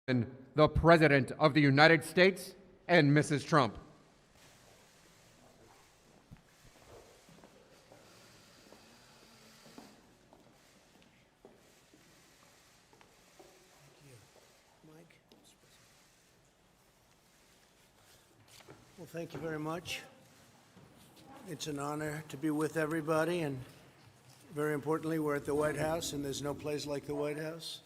and the President of the United States and Mrs. Trump. Mike? Well, thank you very much. It's an honor to be with everybody, and very importantly, we're at the White House, and there's no place like the White House.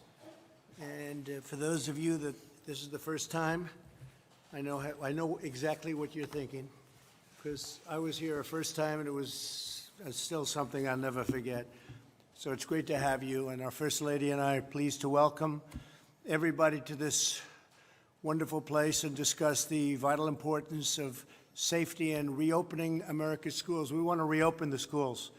And for those of you that this is the first time, I know exactly what you're thinking, because I was here a first time, and it was still something I'll never forget. So it's great to have you, and our First Lady and I are pleased to welcome everybody to this wonderful place and discuss the vital importance of safety and reopening America's schools. We want to reopen the schools.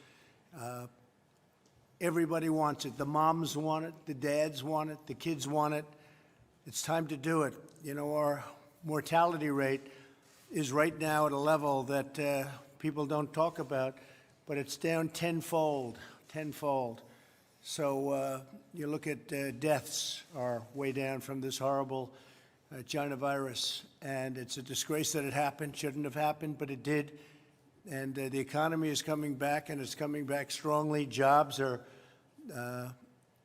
Everybody wants it. The moms want it, the dads want it, the kids want it. It's time to do it. You know, our mortality rate is right now at a level that people don't talk about, but it's down tenfold. So you look at deaths are way down from this horrible China virus, and it's a disgrace that it happened. Shouldn't have happened, but it did. And the economy is coming back, and it's coming back strongly. Jobs are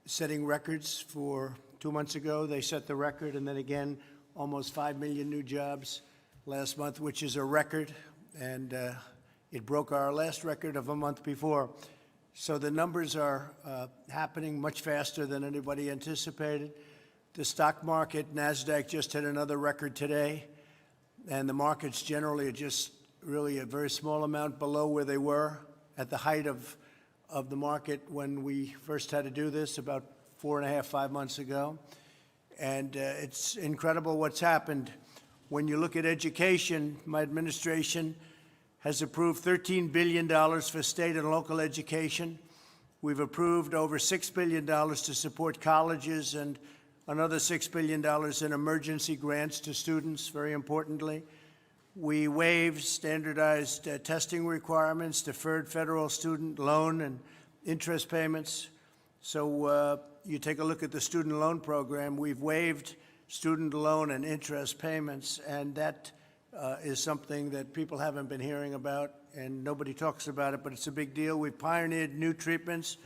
setting records. For 2 months ago, they set the record, and then again, almost 5 million new jobs last month, which is a record, and it broke our last record of a month before. So the numbers are happening much faster than anybody anticipated. The stock market, NASDAQ, just hit another record today, and the markets generally are just really a very small amount below where they were at the height of the market when we first had to do this about 4.5, 5 months ago. And it's incredible what's happened. When you look at education, my administration has approved $13 billion for state and local education. We've approved over $6 billion to support colleges and another $6 billion in emergency grants to students, very importantly. We waived standardized testing requirements, deferred federal student loan and interest payments. So you take a look at the student loan program, we've waived student loan and interest payments, and that is something that people haven't been hearing about, and nobody talks about it, but it's a big deal. We've pioneered new treatments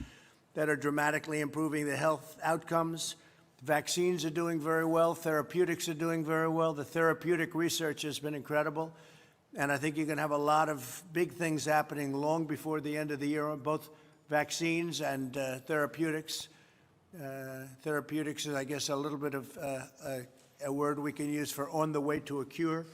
that are dramatically improving the health outcomes. Vaccines are doing very well. Therapeutics are doing very well. The therapeutic research has been incredible. And I think you're going to have a lot of big things happening long before the end of the year on both vaccines and therapeutics. Therapeutics is, I guess, a little bit of a word we can use for on the way to a cure,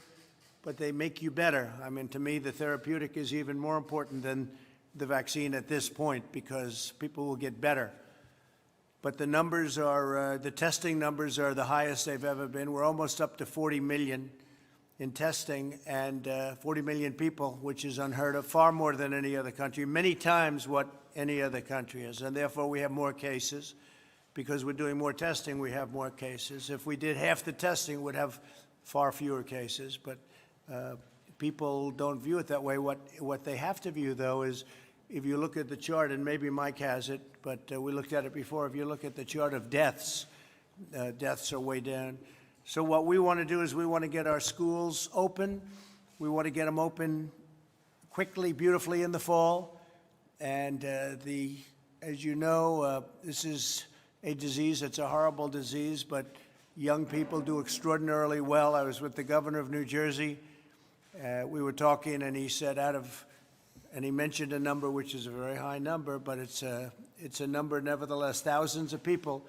but they make you better. I mean, to me, the therapeutic is even more important than the vaccine at this point because people will get better. But the numbers are, the testing numbers are the highest they've ever been. We're almost up to 40 million in testing, and 40 million people, which is unheard of, far more than any other country, many times what any other country is. And therefore, we have more cases. Because we're doing more testing, we have more cases. If we did half the testing, we'd have far fewer cases. But people don't view it that way. What they have to view, though, is if you look at the chart, and maybe Mike has it, but we looked at it before. If you look at the chart of deaths, deaths are way down. So what we want to do is we want to get our schools open. We want to get them open quickly, beautifully in the fall. And as you know, this is a disease. It's a horrible disease, but young people do extraordinarily well. I was with the governor of New Jersey. We were talking, and he said and he mentioned a number which is a very high number, but it's a number nevertheless, thousands of people.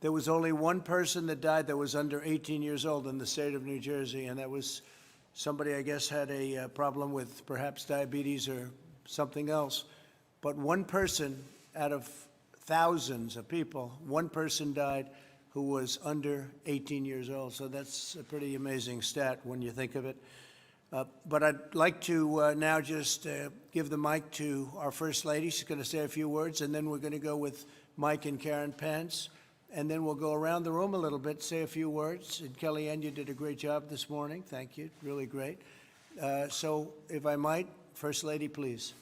There was only one person that died that was under 18 years old in the state of New Jersey, and that was somebody, I guess, had a problem with perhaps diabetes or something else. But one person out of thousands of people, one person died who was under 18 years old. So that's a pretty amazing stat when you think of it. But I'd like to now just give the mic to our First Lady. She's going to say a few words, and then we're going to go with Mike and Karen Pence. And then we'll go around the room a little bit, say a few words. And Kellyanne, you did a great job this morning. Thank you. Really great. So if I might, First Lady, please.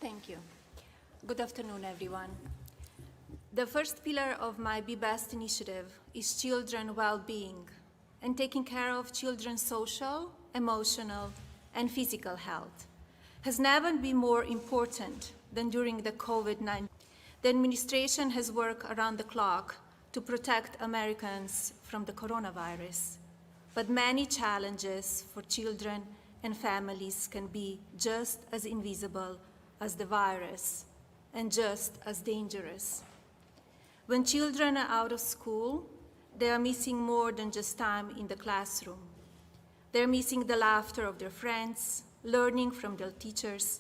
Thank you. Good afternoon, everyone. The first pillar of my Be Best initiative is children well-being and taking care of children's social, emotional, and physical health has never been more important than during the COVID-19. The administration has worked around the clock to protect Americans from the coronavirus, but many challenges for children and families can be just as invisible as the virus and just as dangerous. When children are out of school, they are missing more than just time in the classroom. They're missing the laughter of their friends, learning from their teachers,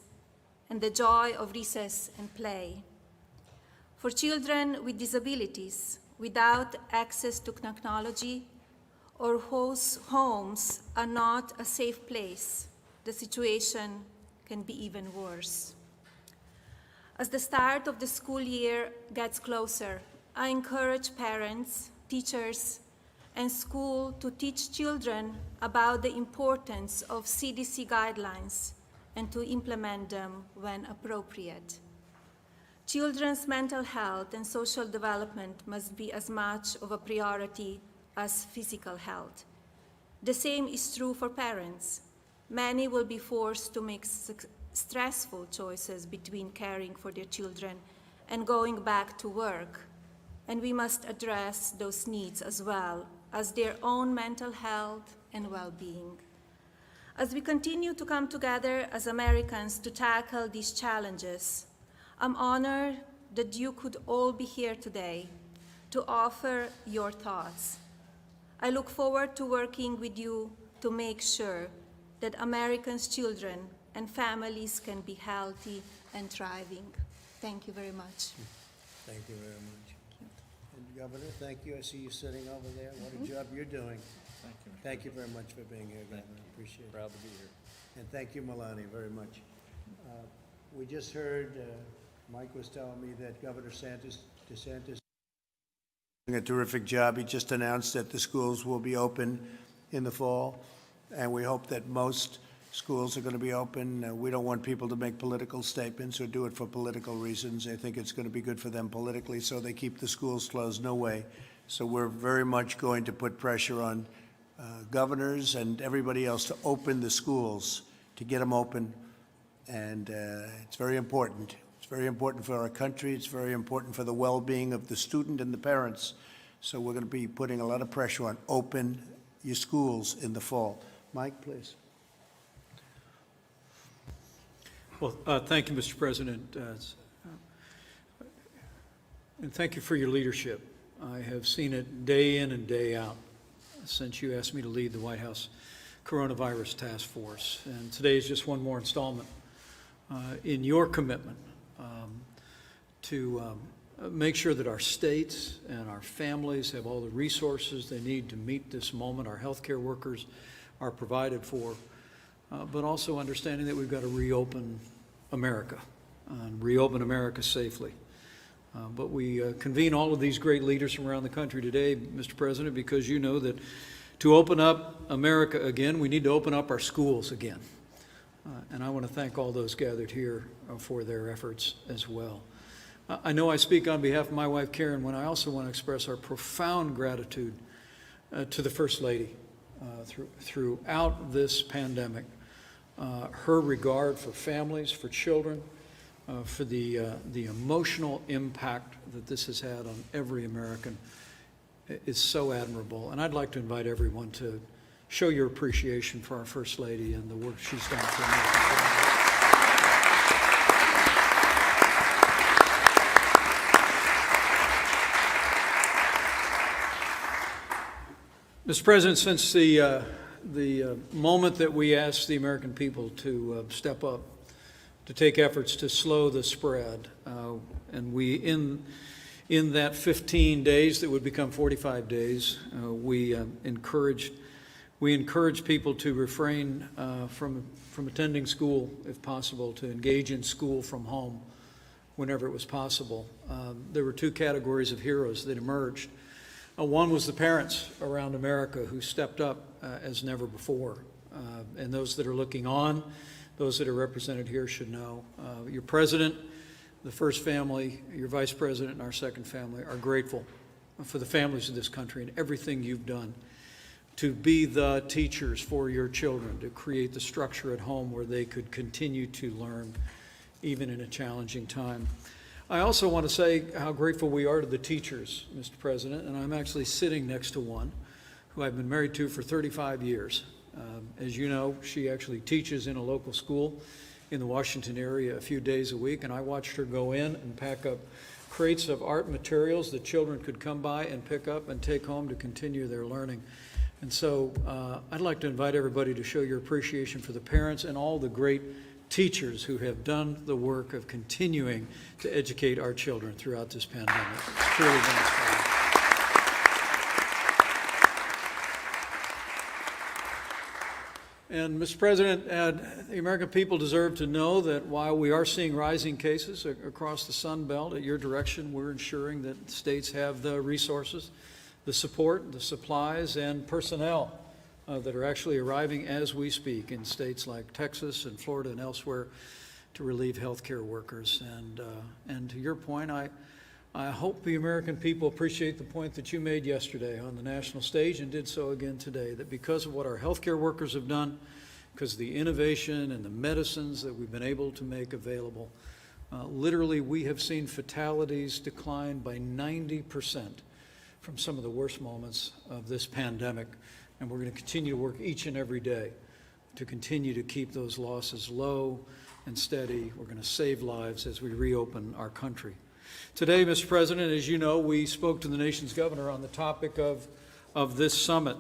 and the joy of recess and play. For children with disabilities, without access to technology, or whose homes are not a safe place, the situation can be even worse. As the start of the school year gets closer, I encourage parents, teachers, and school to teach children about the importance of CDC guidelines and to implement them when appropriate. Children's mental health and social development must be as much of a priority as physical health. The same is true for parents. Many will be forced to make stressful choices between caring for their children and going back to work, and we must address those needs as well as their own mental health and well-being. As we continue to come together as Americans to tackle these challenges, I'm honored that you could all be here today to offer your thoughts. I look forward to working with you to make sure that Americans' children and families can be healthy and thriving. Thank you very much. Thank you very much. And Governor, thank you. I see you sitting over there. What a job you're doing. Thank you. Mr. Thank you very much for being here, Governor. Appreciate it. Proud to be here. And thank you, Melania, very much. We just heard, Mike was telling me that Governor DeSantis doing a terrific job. He just announced that the schools will be open in the fall, and we hope that most schools are going to be open. We don't want people to make political statements or do it for political reasons. I think it's going to be good for them politically, so they keep the schools closed. No way. So we're very much going to put pressure on governors and everybody else to open the schools, to get them open, and it's very important. It's very important for our country. It's very important for the well-being of the student and the parents. So we're going to be putting a lot of pressure on open your schools in the fall. Mike, please. Well, thank you, Mr. President, and thank you for your leadership. I have seen it day in and day out since you asked me to lead the White House Coronavirus Task Force. And today is just one more installment in your commitment to make sure that our states and our families have all the resources they need to meet this moment. Our healthcare workers are provided for, but also understanding that we've got to reopen America and reopen America safely. But we convene all of these great leaders from around the country today, Mr. President, because you know that to open up America again, we need to open up our schools again. And I want to thank all those gathered here for their efforts as well. I know I speak on behalf of my wife, Karen, when I also want to express our profound gratitude to the First Lady throughout this pandemic. Her regard for families, for children, for the emotional impact that this has had on every American is so admirable. And I'd like to invite everyone to show your appreciation for our First Lady and the work she's done for American families. Mr. President, since the moment that we asked the American people to step up, to take efforts to slow the spread, and we, in that 15 days that would become 45 days, we encouraged people to refrain from attending school, if possible, to engage in school from home whenever it was possible. There were two categories of heroes that emerged. One was the parents around America who stepped up as never before. And those that are looking on, those that are represented here should know. Your president the first family, your vice president, and our second family are grateful for the families of this country and everything you've done to be the teachers for your children, to create the structure at home where they could continue to learn even in a challenging time. I also want to say how grateful we are to the teachers, Mr. President, and I'm actually sitting next to one who I've been married to for 35 years. As you know, she actually teaches in a local school in the Washington area a few days a week, and I watched her go in and pack up crates of art materials that children could come by and pick up and take home to continue their learning. And so I'd like to invite everybody to show your appreciation for the parents and all the great teachers who have done the work of continuing to educate our children throughout this pandemic. It's truly been inspiring. And Mr. President, the American people deserve to know that while we are seeing rising cases across the Sun Belt, at your direction, we're ensuring that states have the resources, the support, the supplies, and personnel that are actually arriving as we speak in states like Texas and Florida and elsewhere to relieve healthcare workers. And to your point, I hope the American people appreciate the point that you made yesterday on the national stage and did so again today, that because of what our healthcare workers have done, because of the innovation and the medicines that we've been able to make available, literally we have seen fatalities decline by 90% from some of the worst moments of this pandemic. And we're going to continue to work each and every day to continue to keep those losses low and steady. We're going to save lives as we reopen our country. Today, Mr. President, as you know, we spoke to the nation's governor on the topic of this summit,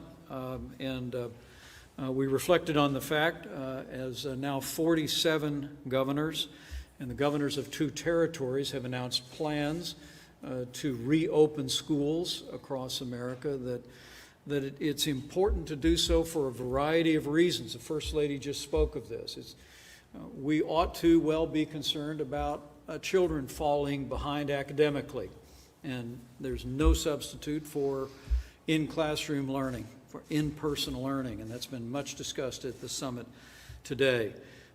we reflected on the fact, as now 47 governors and the governors of 2 territories have announced plans to reopen schools across America, that it's important to do so for a variety of reasons. The First Lady just spoke of this. We ought to well be concerned about children falling behind academically, and there's no substitute for in-classroom learning, for in-person learning, and that's been much discussed at the summit today.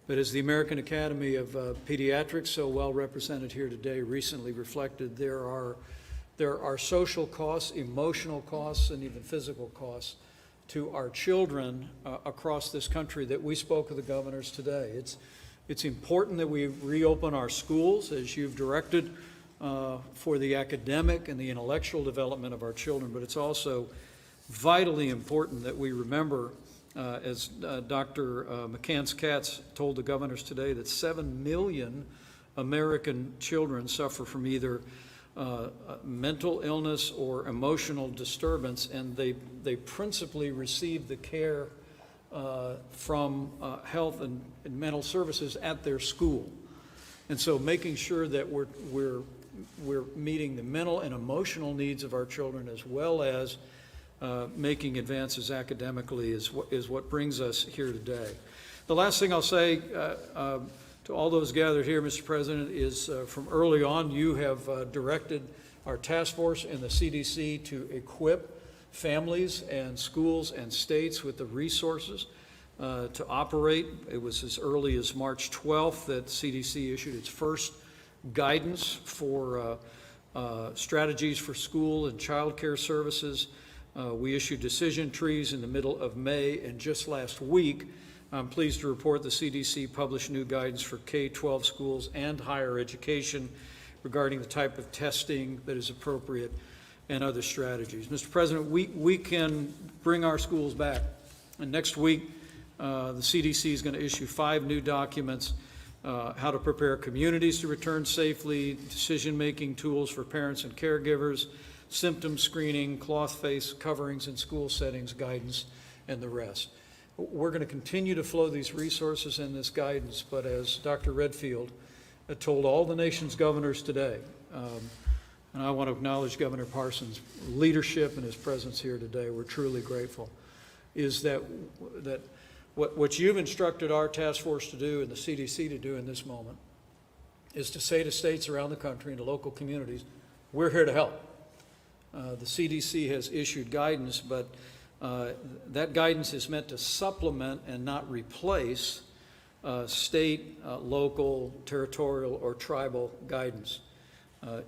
But as the American Academy of Pediatrics, so well represented here today, recently reflected, there are social costs, emotional costs, and even physical costs to our children across this country that we spoke with the governors today. It's important that we reopen our schools, as you've directed, for the academic and the intellectual development of our children, but it's also vitally important that we remember, as Dr. McCants-Katz told the governors today, that 7 million American children suffer from either mental illness or emotional disturbance, and they principally receive the care from health and mental services at their school. And so making sure that we're meeting the mental and emotional needs of our children, as well as making advances academically, is what brings us here today. The last thing I'll say to all those gathered here, Mr. President, is from early on you have directed our task force and the CDC to equip families and schools and states with the resources to operate. It was as early as March 12th that CDC issued its first guidance for strategies for school and child care services. We issued decision trees in the middle of May, and just last week, I'm pleased to report the CDC published new guidance for K-12 schools and higher education regarding the type of testing that is appropriate and other strategies. Mr. President, we can bring our schools back. And next week, the CDC is going to issue 5 new documents, how to prepare communities to return safely, decision-making tools for parents and caregivers, symptom screening, cloth face coverings in school settings, guidance, and the rest. We're going to continue to flow these resources and this guidance, but as Dr. Redfield told all the nation's governors today, and I want to acknowledge Governor Parsons' leadership and his presence here today, we're truly grateful, is that what you've instructed our task force to do and the CDC to do in this moment is to say to states around the country and to local communities, we're here to help. The CDC has issued guidance, but that guidance is meant to supplement and not replace state, local, territorial, or tribal guidance.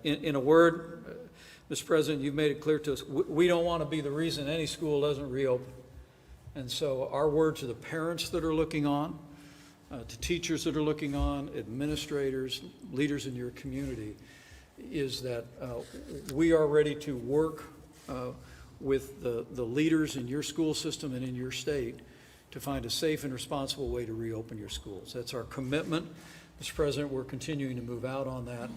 In a word, Mr. President, you've made it clear to us, we don't want to be the reason any school doesn't reopen. And so our word to the parents that are looking on, to teachers that are looking on, administrators, leaders in your community, is that we are ready to work with the leaders in your school system and in your state to find a safe and responsible way to reopen your schools. That's our commitment. Mr. President, we're continuing to move out on that,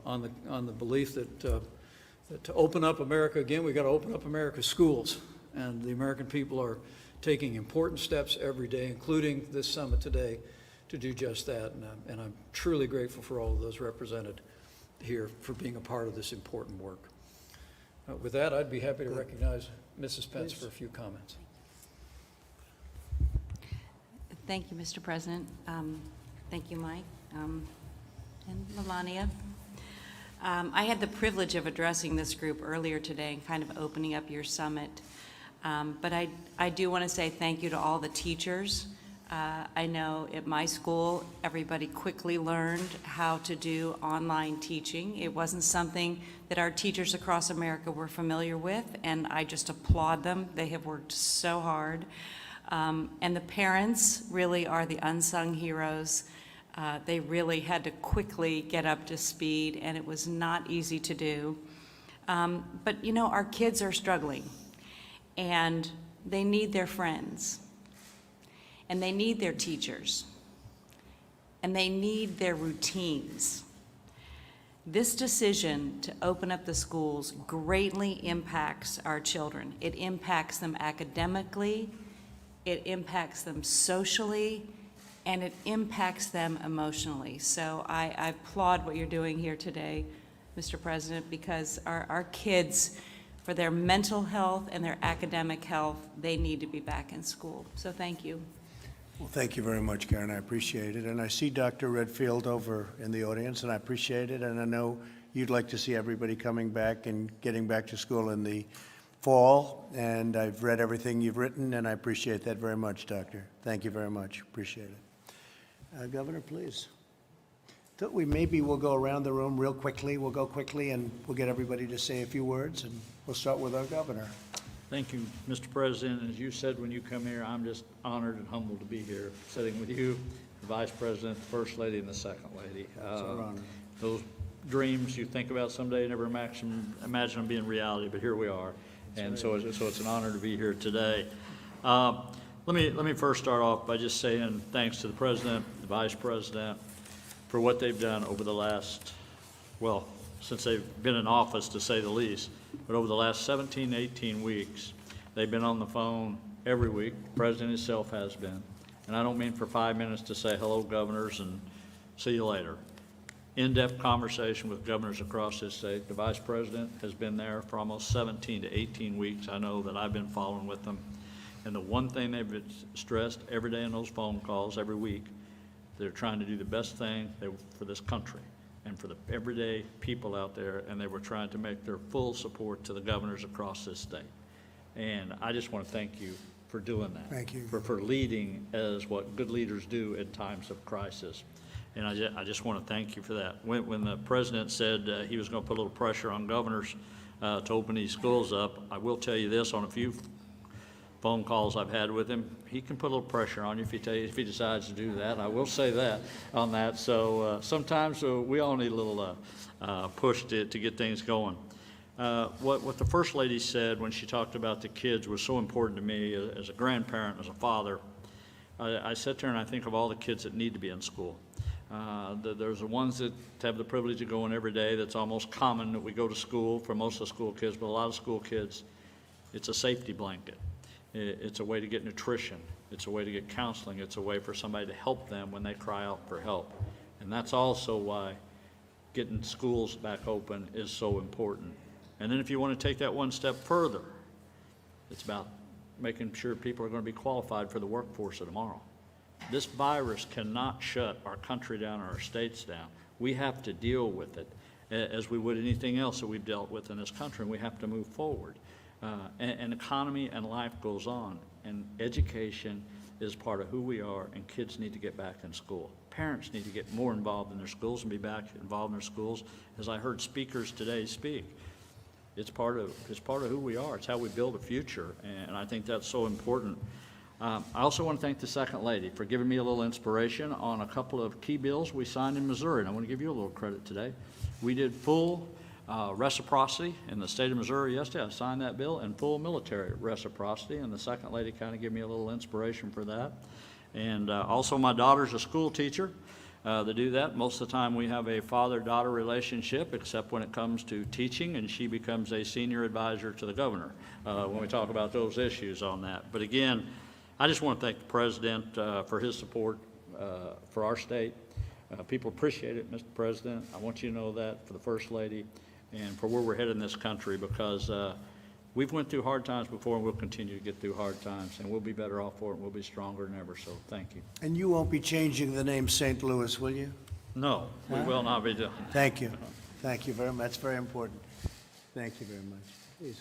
on the belief that to open up America again, we've got to open up America's schools. And the American people are taking important steps every day, including this summit today, to do just that. And I'm truly grateful for all of those represented here for being a part of this important work. With that, I'd be happy to recognize Mrs. Pence for a few comments. Thank you, Mr. President. Thank you, Mike, and Melania. I had the privilege of addressing this group earlier today and kind of opening up your summit. But I do want to say thank you to all the teachers. I know at my school, everybody quickly learned how to do online teaching. It wasn't something that our teachers across America were familiar with, and I just applaud them. They have worked so hard. And the parents really are the unsung heroes. They really had to quickly get up to speed, and it was not easy to do. But you know, our kids are struggling, and they need their friends, and they need their teachers, and they need their routines. This decision to open up the schools greatly impacts our children. It impacts them academically, it impacts them socially, and it impacts them emotionally. So I applaud what you're doing here today, Mr. President, because our kids, for their mental health and their academic health, they need to be back in school. So thank you. Well, thank you very much, Karen. I appreciate it. And I see Dr. Redfield over in the audience, and I appreciate it. And I know you'd like to see everybody coming back and getting back to school in the fall. And I've read everything you've written, and I appreciate that very much, Doctor. Thank you very much. Appreciate it. Governor, please. Thought maybe we'll go around the room real quickly. We'll go quickly, and we'll get everybody to say a few words, and we'll start with our governor. Thank you, Mr. President. As you said when you come here, I'm just honored and humbled to be here, sitting with you, the Vice President, the First Lady, and the Second Lady. It's our honor. Those dreams you think about someday, you never imagine them being reality, but here we are. So it's an honor to be here today. Let me first start off by just saying thanks to the President, the Vice President, for what they've done over the last, well, since they've been in office, to say the least. But over the last 17, 18 weeks, they've been on the phone every week. The President himself has been. And I don't mean for 5 minutes to say hello, governors, and see you later. In-depth conversation with governors across this state. The Vice President has been there for almost 17 to 18 weeks. I know that I've been following with them. And the one thing they've stressed every day in those phone calls, every week, they're trying to do the best thing for this country and for the everyday people out there, and they were trying to make their full support to the governors across this state. And I just want to thank you for doing that. Thank you. For leading as what good leaders do in times of crisis. And I just want to thank you for that. When the President said he was going to put a little pressure on governors to open these schools up, I will tell you this, on a few phone calls I've had with him, he can put a little pressure on you if he decides to do that. I will say that on that. So sometimes we all need a little push to get things going. What the First Lady said when she talked about the kids was so important to me as a grandparent, as a father. I sit there and I think of all the kids that need to be in school. There's the ones that have the privilege of going every day. That's almost common that we go to school for most of the school kids, but a lot of school kids, it's a safety blanket. It's a way to get nutrition. It's a way to get counseling. It's a way for somebody to help them when they cry out for help. And that's also why getting schools back open is so important. And then if you want to take that one step further, it's about making sure people are going to be qualified for the workforce of tomorrow. This virus cannot shut our country down or our states down. We have to deal with it as we would anything else that we've dealt with in this country, and we have to move forward. And economy and life goes on, and education is part of who we are, and kids need to get back in school. Parents need to get more involved in their schools and be back involved in their schools. As I heard speakers today speak, it's part of who we are. It's how we build a future, and I think that's so important. I also want to thank the Second Lady for giving me a little inspiration on a couple of key bills we signed in Missouri, and I want to give you a little credit today. We did full reciprocity in the state of Missouri yesterday. I signed that bill, and full military reciprocity, and the Second Lady kind of gave me a little inspiration for that. And also my daughter's a school teacher. To do that, most of the time we have a father-daughter relationship, except when it comes to teaching, and she becomes a senior advisor to the governor when we talk about those issues on that. But again, I just want to thank the President for his support for our state. People appreciate it, Mr. President. I want you to know that, for the First Lady and for where we're headed in this country, because we've went through hard times before, and we'll continue to get through hard times, and we'll be better off for it, and we'll be stronger than ever, so thank you. And you won't be changing the name St. Louis, will you? No, we will not be doing. Thank you. Thank you very much. That's very important. Thank you very much. Please.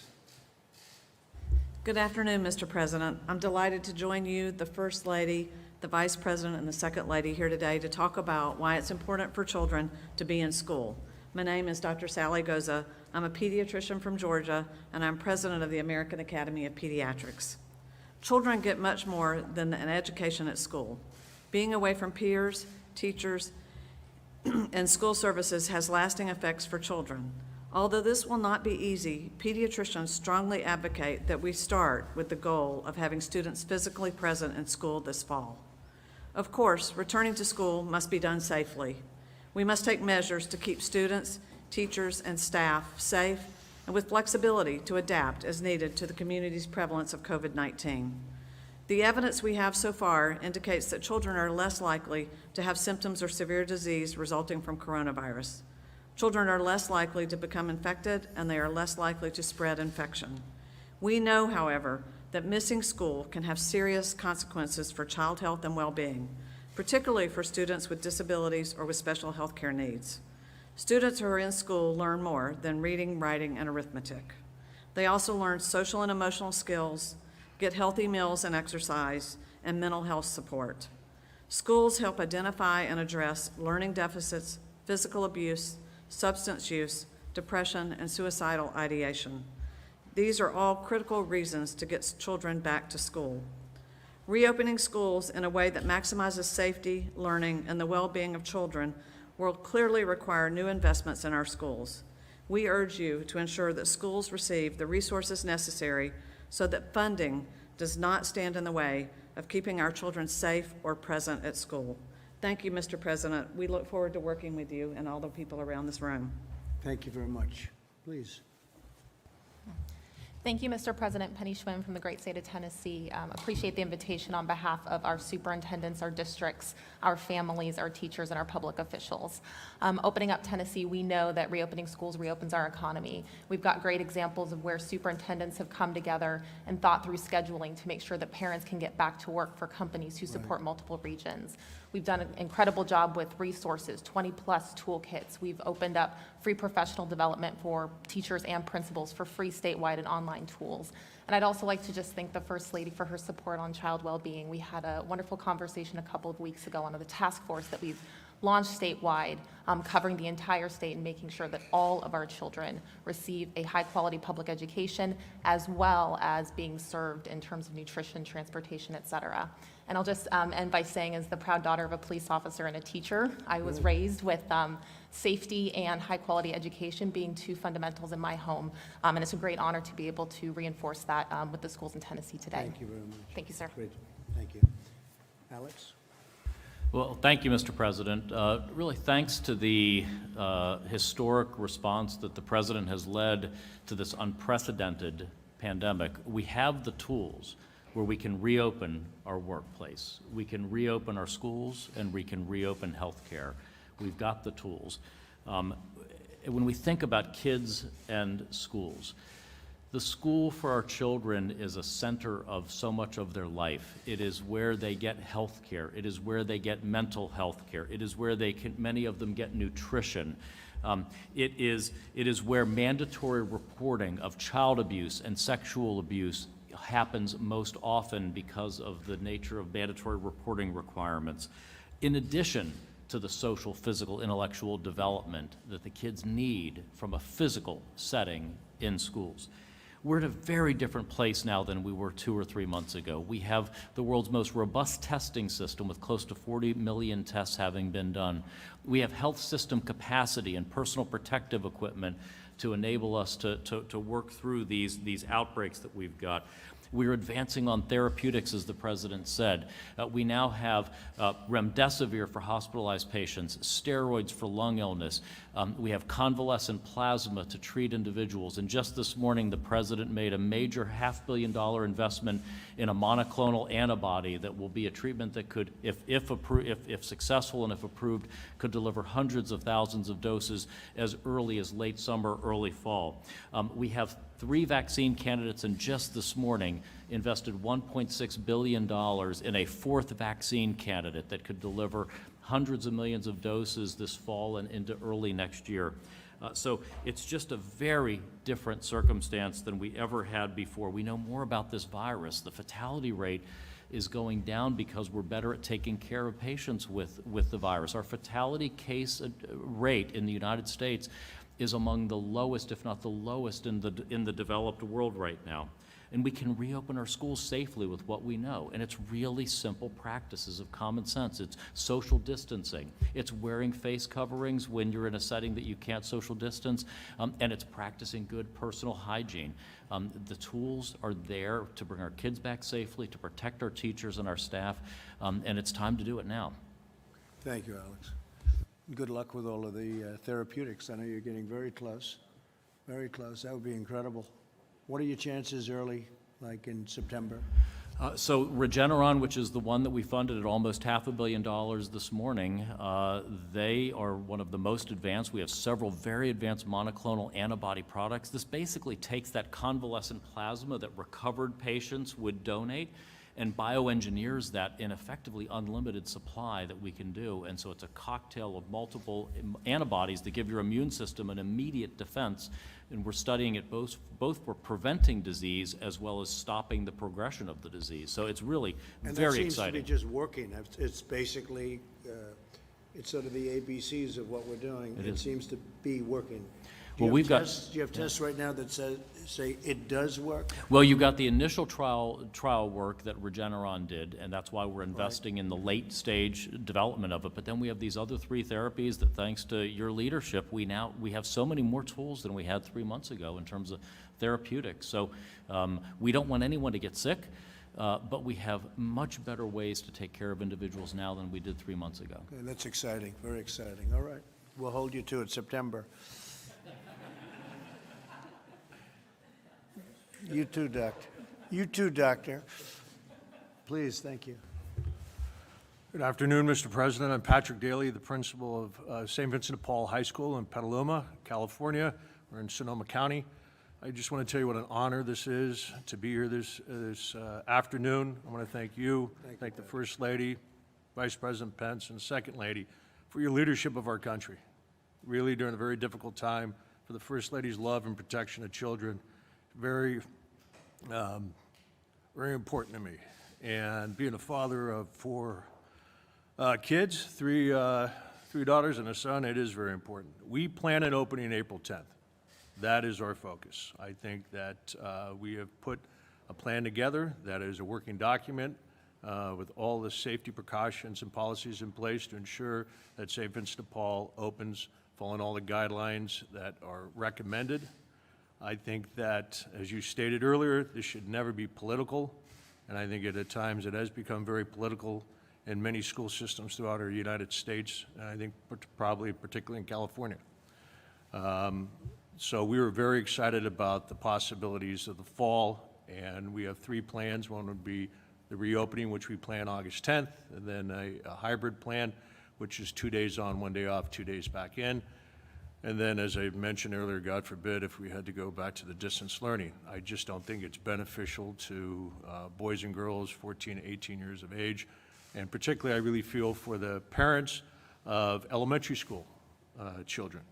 Good afternoon, Mr. President. I'm delighted to join you, the First Lady, the Vice President, and the Second Lady here today to talk about why it's important for children to be in school. My name is Dr. Sally Goza. I'm a pediatrician from Georgia, and I'm president of the American Academy of Pediatrics. Children get much more than an education at school. Being away from peers, teachers, and school services has lasting effects for children. Although this will not be easy, pediatricians strongly advocate that we start with the goal of having students physically present in school this fall. Of course, returning to school must be done safely. We must take measures to keep students, teachers, and staff safe and with flexibility to adapt as needed to the community's prevalence of COVID-19. The evidence we have so far indicates that children are less likely to have symptoms or severe disease resulting from coronavirus. Children are less likely to become infected, and they are less likely to spread infection. We know, however, that missing school can have serious consequences for child health and well-being, particularly for students with disabilities or with special health care needs. Students who are in school learn more than reading, writing, and arithmetic. They also learn social and emotional skills, get healthy meals and exercise, and mental health support. Schools help identify and address learning deficits, physical abuse, substance use, depression, and suicidal ideation. These are all critical reasons to get children back to school. Reopening schools in a way that maximizes safety, learning, and the well-being of children will clearly require new investments in our schools. We urge you to ensure that schools receive the resources necessary so that funding does not stand in the way of keeping our children safe or present at school. Thank you, Mr. President. We look forward to working with you and all the people around this room. Thank you very much. Please. Thank you, Mr. President. Penny Schwinn from the great state of Tennessee. Appreciate the invitation on behalf of our superintendents, our districts, our families, our teachers, and our public officials. Opening up Tennessee, we know that reopening schools reopens our economy. We've got great examples of where superintendents have come together and thought through scheduling to make sure that parents can get back to work for companies who support multiple regions. We've done an incredible job with resources, 20-plus toolkits. We've opened up free professional development for teachers and principals for free statewide and online tools. And I'd also like to just thank the First Lady for her support on child well-being. We had a wonderful conversation a couple of weeks ago on the task force that we've launched statewide, covering the entire state and making sure that all of our children receive a high-quality public education, as well as being served in terms of nutrition, transportation, et cetera. And I'll just end by saying, as the proud daughter of a police officer and a teacher, I was raised with safety and high-quality education being two fundamentals in my home. And it's a great honor to be able to reinforce that with the schools in Tennessee today. Thank you very much. Thank you, sir. Great. Thank you. Alex? Well, thank you, Mr. President. Really, thanks to the historic response that the President has led to this unprecedented pandemic, we have the tools where we can reopen our workplace. We can reopen our schools, and we can reopen healthcare. We've got the tools. When we think about kids and schools, the school for our children is a center of so much of their life. It is where they get health care. It is where they get mental health care. It is where many of them get nutrition. It is where mandatory reporting of child abuse and sexual abuse happens most often because of the nature of mandatory reporting requirements, in addition to the social, physical, intellectual development that the kids need from a physical setting in schools. We're in a very different place now than we were 2 or 3 months ago. We have the world's most robust testing system with close to 40 million tests having been done. We have health system capacity and personal protective equipment to enable us to work through these outbreaks that we've got. We're advancing on therapeutics, as the President said. We now have remdesivir for hospitalized patients, steroids for lung illness. We have convalescent plasma to treat individuals. And just this morning, the President made a major $500 million investment in a monoclonal antibody that will be a treatment that could, if successful and if approved, could deliver hundreds of thousands of doses as early as late summer, early fall. We have 3 vaccine candidates, and just this morning invested $1.6 billion in a 4th vaccine candidate that could deliver hundreds of millions of doses this fall and into early next year. So it's just a very different circumstance than we ever had before. We know more about this virus. The fatality rate is going down because we're better at taking care of patients with the virus. Our fatality case rate in the United States is among the lowest, if not the lowest, in the developed world right now. And we can reopen our schools safely with what we know. And it's really simple practices of common sense. It's social distancing. It's wearing face coverings when you're in a setting that you can't social distance. And it's practicing good personal hygiene. The tools are there to bring our kids back safely, to protect our teachers and our staff. And it's time to do it now. Thank you, Alex. Good luck with all of the therapeutics. I know you're getting very close, very close. That would be incredible. What are your chances early, like in September? So Regeneron, which is the one that we funded at almost $500 million this morning, they are one of the most advanced. We have several very advanced monoclonal antibody products. This basically takes that convalescent plasma that recovered patients would donate and bioengineers that in effectively unlimited supply that we can do. And so it's a cocktail of multiple antibodies that give your immune system an immediate defense. And we're studying it both for preventing disease as well as stopping the progression of the disease. So it's really very exciting. And that seems to be just working. It's basically, it's sort of the ABCs of what we're doing. It seems to be working. Do you have tests right now that say it does work? Well, you've got the initial trial work that Regeneron did, and that's why we're investing in the late stage development of it. But then we have these other 3 therapies that, thanks to your leadership, we have so many more tools than we had 3 months ago in terms of therapeutics. So we don't want anyone to get sick, but we have much better ways to take care of individuals now than we did 3 months ago. Okay, that's exciting, very exciting. All right, we'll hold you to it, September. You too, Doctor. You too, Doctor. Please, thank you. Good afternoon, Mr. President. I'm Patrick Daly, the principal of St. Vincent de Paul High School in Petaluma, California. We're in Sonoma County. I just want to tell you what an honor this is to be here this afternoon. I want to thank you, thank the First Lady, Vice President Pence, and Second Lady for your leadership of our country. Really, during a very difficult time, for the First Lady's love and protection of children, very important to me. And being a father of 4 kids, three daughters and a son, it is very important. We plan on opening April 10th. That is our focus. I think that we have put a plan together that is a working document with all the safety precautions and policies in place to ensure that St. Vincent de Paul opens following all the guidelines that are recommended. I think that, as you stated earlier, this should never be political, and I think at times it has become very political in many school systems throughout our United States, and I think probably particularly in California. So we were very excited about the possibilities of the fall, and we have 3 plans. One would be the reopening, which we plan August 10th, and then a hybrid plan, which is 2 days on, 1 day off, 2 days back in. And then, as I mentioned earlier, God forbid if we had to go back to the distance learning. I just don't think it's beneficial to boys and girls 14 to 18 years of age. And particularly, I really feel for the parents of elementary school children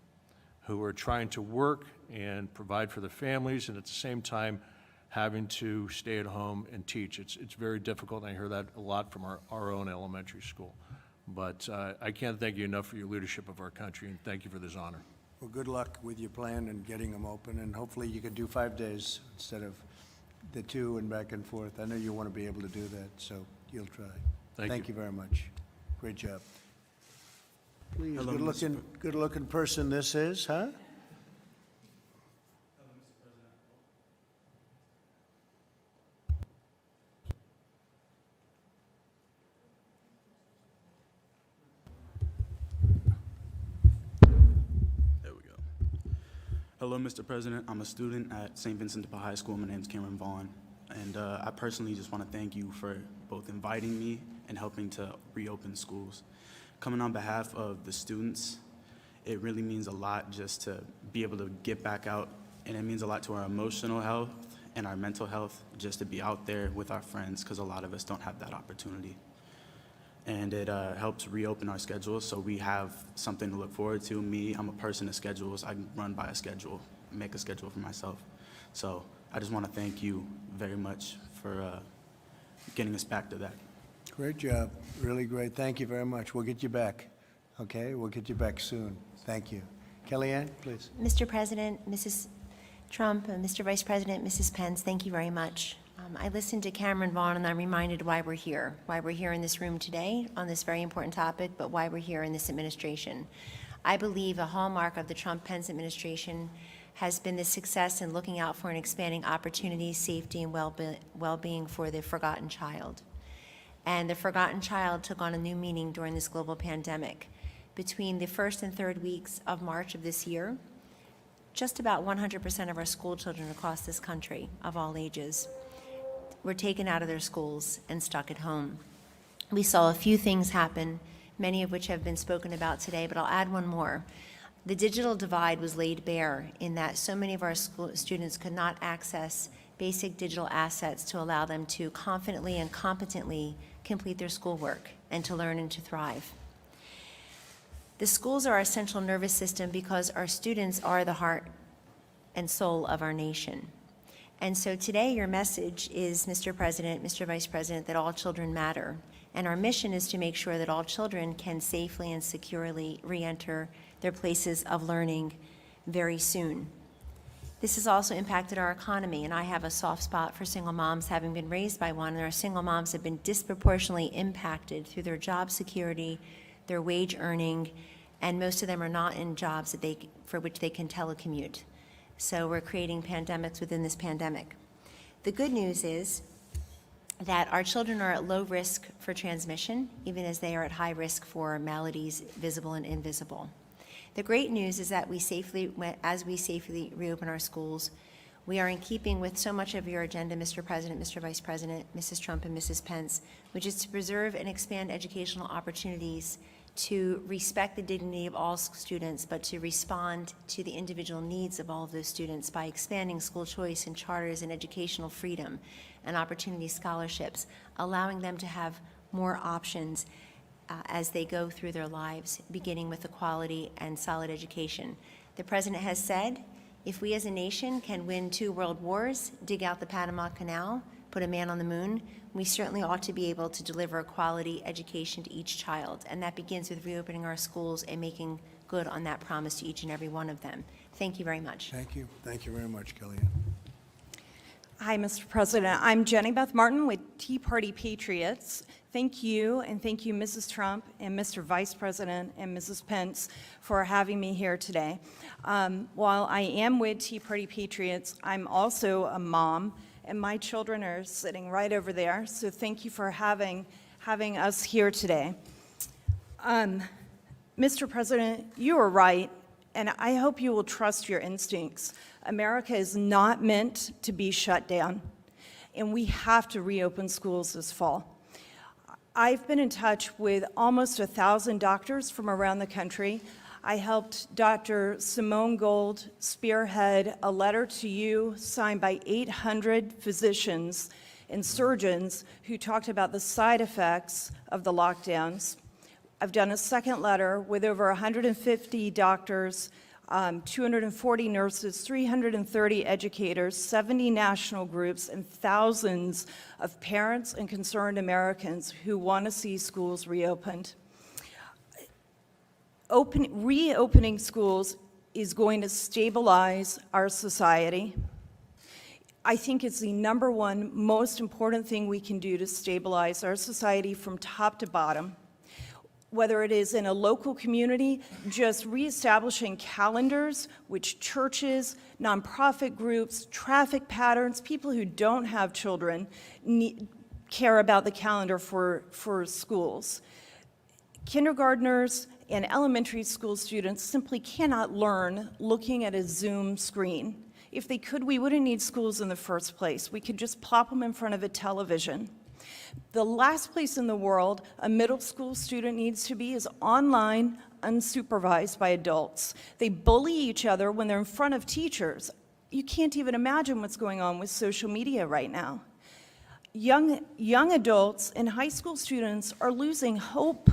who are trying to work and provide for their families and at the same time having to stay at home and teach. It's very difficult, and I hear that a lot from our own elementary school. But I can't thank you enough for your leadership of our country, and thank you for this honor. Well, good luck with your plan and getting them open, and hopefully you can do 5 days instead of the 2 and back and forth. I know you want to be able to do that, so you'll try. Thank you. Very much. Great job. Please, Hello, good-looking person this is, huh? There we go. Hello, Mr. President. I'm a student at St. Vincent de Paul High School. My name's Cameron Vaughn. And I personally just want to thank you for both inviting me and helping to reopen schools. Coming on behalf of the students, it really means a lot just to be able to get back out, and it means a lot to our emotional health and our mental health just to be out there with our friends, because a lot of us don't have that opportunity. And it helps reopen our schedules, so we have something to look forward to. Me, I'm a person of schedules. I run by a schedule, make a schedule for myself. So I just want to thank you very much for getting us back to that. Great job, really great. Thank you very much. We'll get you back, okay? We'll get you back soon. Thank you. Kellyanne, please. Mr. President, Mrs. Trump, and Mr. Vice President, Mrs. Pence, thank you very much. I listened to Cameron Vaughn, and I'm reminded why we're here in this room today on this very important topic, but why we're here in this administration. I believe a hallmark of the Trump-Pence administration has been the success in looking out for and expanding opportunities, safety, and well-being for the forgotten child. And the forgotten child took on a new meaning during this global pandemic. Between the first and third weeks of March of this year, just about 100% of our school children across this country, of all ages, were taken out of their schools and stuck at home. We saw a few things happen, many of which have been spoken about today, but I'll add one more. The digital divide was laid bare in that so many of our students could not access basic digital assets to allow them to confidently and competently complete their schoolwork and to learn and to thrive. The schools are our central nervous system because our students are the heart and soul of our nation. And so today your message is, Mr. President, Mr. Vice President, that all children matter. And our mission is to make sure that all children can safely and securely re-enter their places of learning very soon. This has also impacted our economy, and I have a soft spot for single moms, having been raised by one, and our single moms have been disproportionately impacted through their job security, their wage earning, and most of them are not in jobs for which they can telecommute. So we're creating pandemics within this pandemic. The good news is that our children are at low risk for transmission, even as they are at high risk for maladies, visible and invisible. The great news is that as we safely reopen our schools, we are in keeping with so much of your agenda, Mr. President, Mr. Vice President, Mrs. Trump, and Mrs. Pence, which is to preserve and expand educational opportunities, to respect the dignity of all students, but to respond to the individual needs of all of those students by expanding school choice and charters and educational freedom and opportunity scholarships, allowing them to have more options as they go through their lives, beginning with a quality and solid education. The President has said, if we as a nation can win 2 world wars, dig out the Panama Canal, put a man on the moon, we certainly ought to be able to deliver a quality education to each child. And that begins with reopening our schools and making good on that promise to each and every one of them. Thank you very much. Thank you. Thank you very much, Kellyanne. Hi, Mr. President. I'm Jenny Beth Martin with Tea Party Patriots. Thank you, and thank you, Mrs. Trump and Mr. Vice President and Mrs. Pence for having me here today. While I am with Tea Party Patriots, I'm also a mom, and my children are sitting right over there, so thank you for having us here today. Mr. President, you are right, and I hope you will trust your instincts. America is not meant to be shut down, and we have to reopen schools this fall. I've been in touch with almost 1,000 doctors from around the country. I helped Dr. Simone Gold spearhead a letter to you signed by 800 physicians and surgeons who talked about the side effects of the lockdowns. I've done a second letter with over 150 doctors 240 nurses, 330 educators, 70 national groups, and thousands of parents and concerned Americans who want to see schools reopened. Reopening schools is going to stabilize our society. I think it's the number one most important thing we can do to stabilize our society from top to bottom. Whether it is in a local community, just reestablishing calendars, which churches, nonprofit groups, traffic patterns, people who don't have children care about the calendar for schools. Kindergartners and elementary school students simply cannot learn looking at a Zoom screen. If they could, we wouldn't need schools in the first place. We could just plop them in front of a television. The last place in the world a middle school student needs to be is online, unsupervised by adults. They bully each other when they're in front of teachers. You can't even imagine what's going on with social media right now. Young adults and high school students are losing hope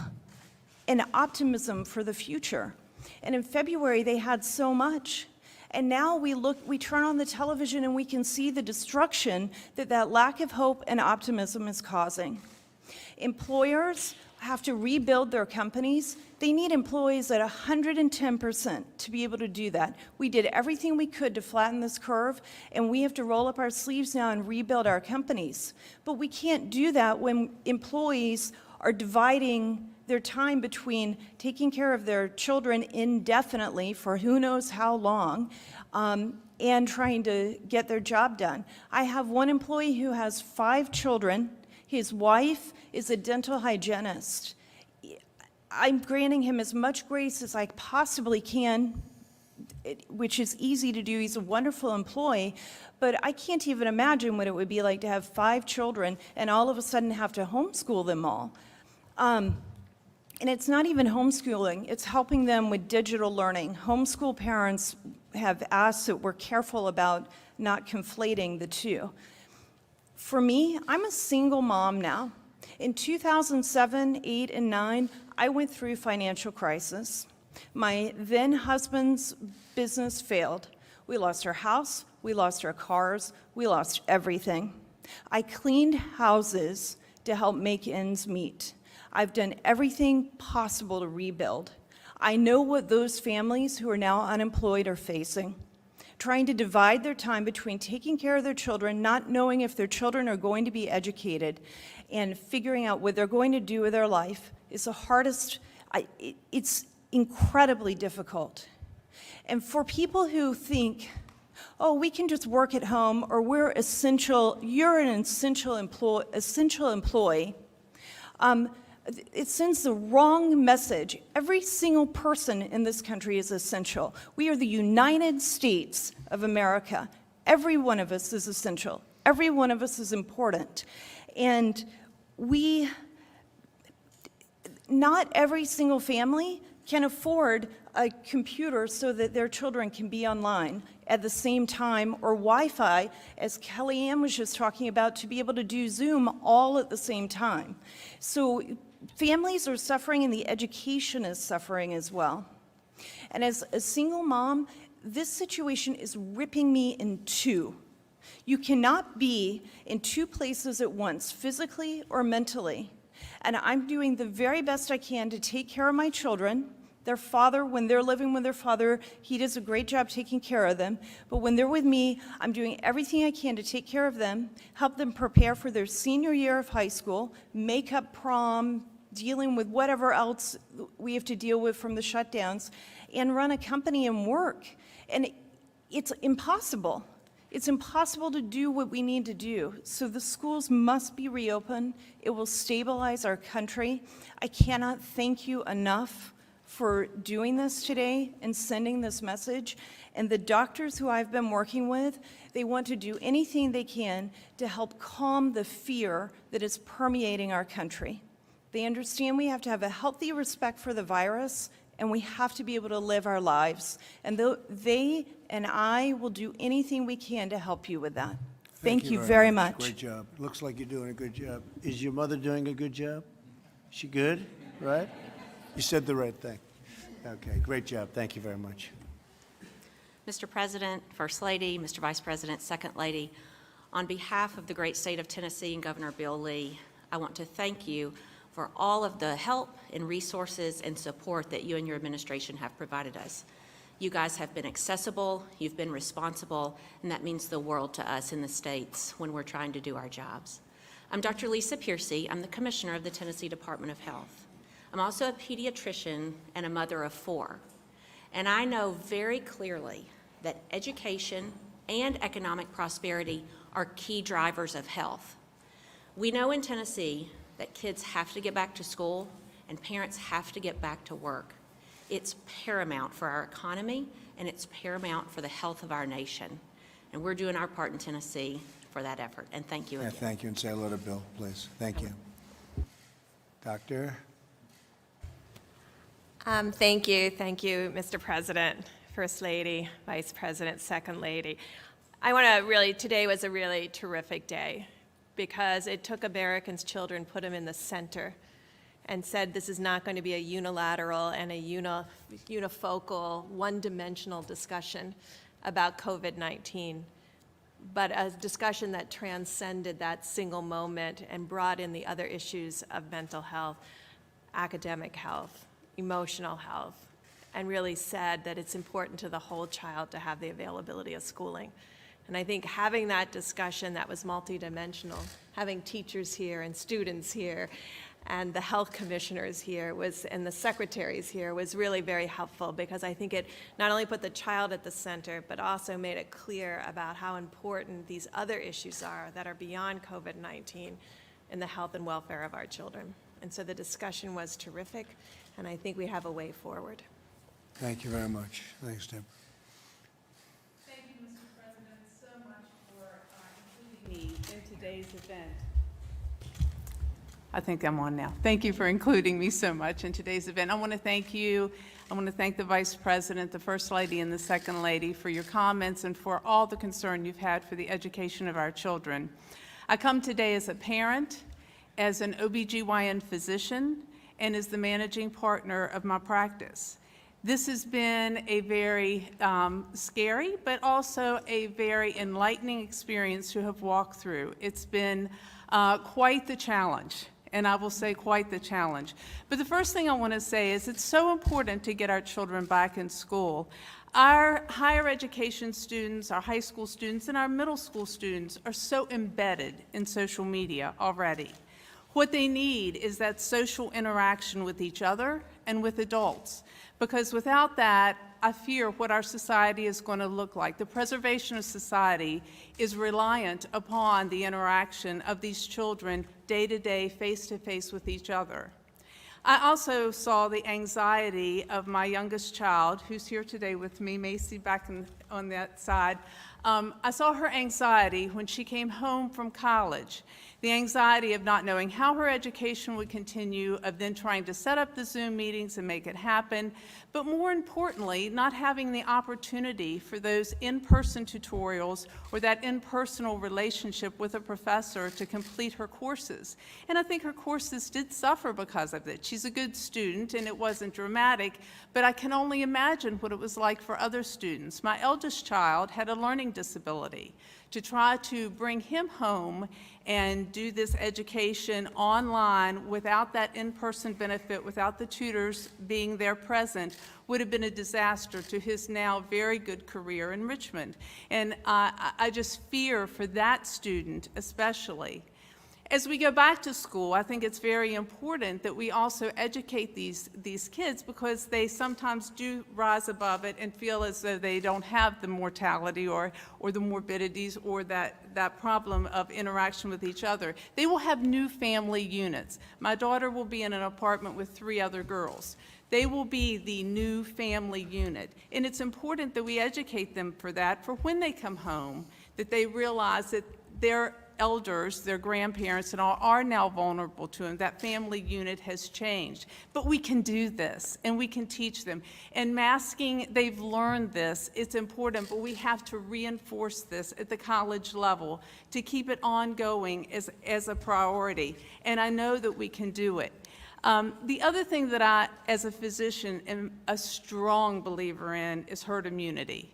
and optimism for the future. And in February, they had so much. And now we turn on the television and we can see the destruction that lack of hope and optimism is causing. Employers have to rebuild their companies. They need employees at 110% to be able to do that. We did everything we could to flatten this curve, and we have to roll up our sleeves now and rebuild our companies. But we can't do that when employees are dividing their time between taking care of their children indefinitely for who knows how long, and trying to get their job done. I have one employee who has 5 children. His wife is a dental hygienist. I'm granting him as much grace as I possibly can, which is easy to do. He's a wonderful employee, but I can't even imagine what it would be like to have 5 children and all of a sudden have to homeschool them all. And it's not even homeschooling, it's helping them with digital learning. Homeschool parents have asked that we're careful about not conflating the two. For me, I'm a single mom now. In 2007, 8, and 9, I went through financial crisis. My then husband's business failed. We lost our house, we lost our cars, we lost everything. I cleaned houses to help make ends meet. I've done everything possible to rebuild. I know what those families who are now unemployed are facing. Trying to divide their time between taking care of their children, not knowing if their children are going to be educated, and figuring out what they're going to do with their life is the hardest. It's incredibly difficult. And for people who think, oh, we can just work at home, or we're essential, you're an essential employee, it sends the wrong message. Every single person in this country is essential. We are the United States of America. Every one of us is essential. Every one of us is important. And not every single family can afford a computer so that their children can be online at the same time, or Wi-Fi, as Kellyanne was just talking about, to be able to do Zoom all at the same time. So families are suffering, and the education is suffering as well. And as a single mom, this situation is ripping me in two. You cannot be in 2 places at once, physically or mentally. And I'm doing the very best I can to take care of my children. Their father, when they're living with their father, he does a great job taking care of them. But when they're with me, I'm doing everything I can to take care of them, help them prepare for their senior year of high school, make up prom, dealing with whatever else we have to deal with from the shutdowns, and run a company and work. And it's impossible. It's impossible to do what we need to do. So the schools must be reopened. It will stabilize our country. I cannot thank you enough for doing this today and sending this message. And the doctors who I've been working with, they want to do anything they can to help calm the fear that is permeating our country. They understand we have to have a healthy respect for the virus, and we have to be able to live our lives. And they and I will do anything we can to help you with that. Thank you very much. Great job. Looks like you're doing a good job. Is your mother doing a good job? She good, right? You said the right thing. Okay, great job. Thank you very much. Mr. President, First Lady, Mr. Vice President, Second Lady, on behalf of the great state of Tennessee and Governor Bill Lee, I want to thank you for all of the help and resources and support that you and your administration have provided us. You guys have been accessible, you've been responsible, and that means the world to us in the states when we're trying to do our jobs. I'm Dr. Lisa Piercy. I'm the Commissioner of the Tennessee Department of Health. I'm also a pediatrician and a mother of 4. And I know very clearly that education and economic prosperity are key drivers of health. We know in Tennessee that kids have to get back to school and parents have to get back to work. It's paramount for our economy and it's paramount for the health of our nation. And we're doing our part in Tennessee for that effort. And thank you Yeah, again. thank you, and say hello to Bill, please. Thank you. Doctor? Thank you, Mr. President, First Lady, Vice President, Second Lady. Today was a really terrific day because it took Americans' children, put them in the center, and said this is not going to be a unilateral and a unifocal, one-dimensional discussion about COVID-19, but a discussion that transcended that single moment and brought in the other issues of mental health, academic health, emotional health, and really said that it's important to the whole child to have the availability of schooling. And I think having that discussion that was multidimensional, having teachers here and students here and the health commissioners here and the secretaries here was really very helpful because I think it not only put the child at the center, but also made it clear about how important these other issues are that are beyond COVID-19 in the health and welfare of our children. And so the discussion was terrific, and I think we have a way forward. Thank you very much. Thanks, Deborah. Thank you, Mr. President, so much for including me in today's event. I think I'm on now. Thank you for including me so much in today's event. I want to thank you. I want to thank the Vice President, the First Lady, and the Second Lady for your comments and for all the concern you've had for the education of our children. I come today as a parent, as an OBGYN physician, and as the managing partner of my practice. This has been a very scary, but also a very enlightening experience to have walked through. It's been quite the challenge, and I will say quite the challenge. But the first thing I want to say is it's so important to get our children back in school. Our higher education students, our high school students, and our middle school students are so embedded in social media already. What they need is that social interaction with each other and with adults, because without that, I fear what our society is going to look like. The preservation of society is reliant upon the interaction of these children day to day, face to face with each other. I also saw the anxiety of my youngest child, who's here today with me, Macy, back on that side. I saw her anxiety when she came home from college. The anxiety of not knowing how her education would continue, of then trying to set up the Zoom meetings and make it happen, but more importantly, not having the opportunity for those in-person tutorials or that in-personal relationship with a professor to complete her courses. And I think her courses did suffer because of it. She's a good student and it wasn't dramatic, but I can only imagine what it was like for other students. My eldest child had a learning disability. To try to bring him home and do this education online without that in-person benefit, without the tutors being there present, would have been a disaster to his now very good career in Richmond. And I just fear for that student especially. As we go back to school, I think it's very important that we also educate these kids because they sometimes do rise above it and feel as though they don't have the mortality or the morbidities or that problem of interaction with each other. They will have new family units. My daughter will be in an apartment with 3 other girls. They will be the new family unit. And it's important that we educate them for that, for when they come home, that they realize that their elders, their grandparents, and all are now vulnerable to them. That family unit has changed. But we can do this, and we can teach them. And masking, they've learned this. It's important, but we have to reinforce this at the college level to keep it ongoing as a priority. And I know that we can do it. The other thing that I, as a physician, am a strong believer in is herd immunity.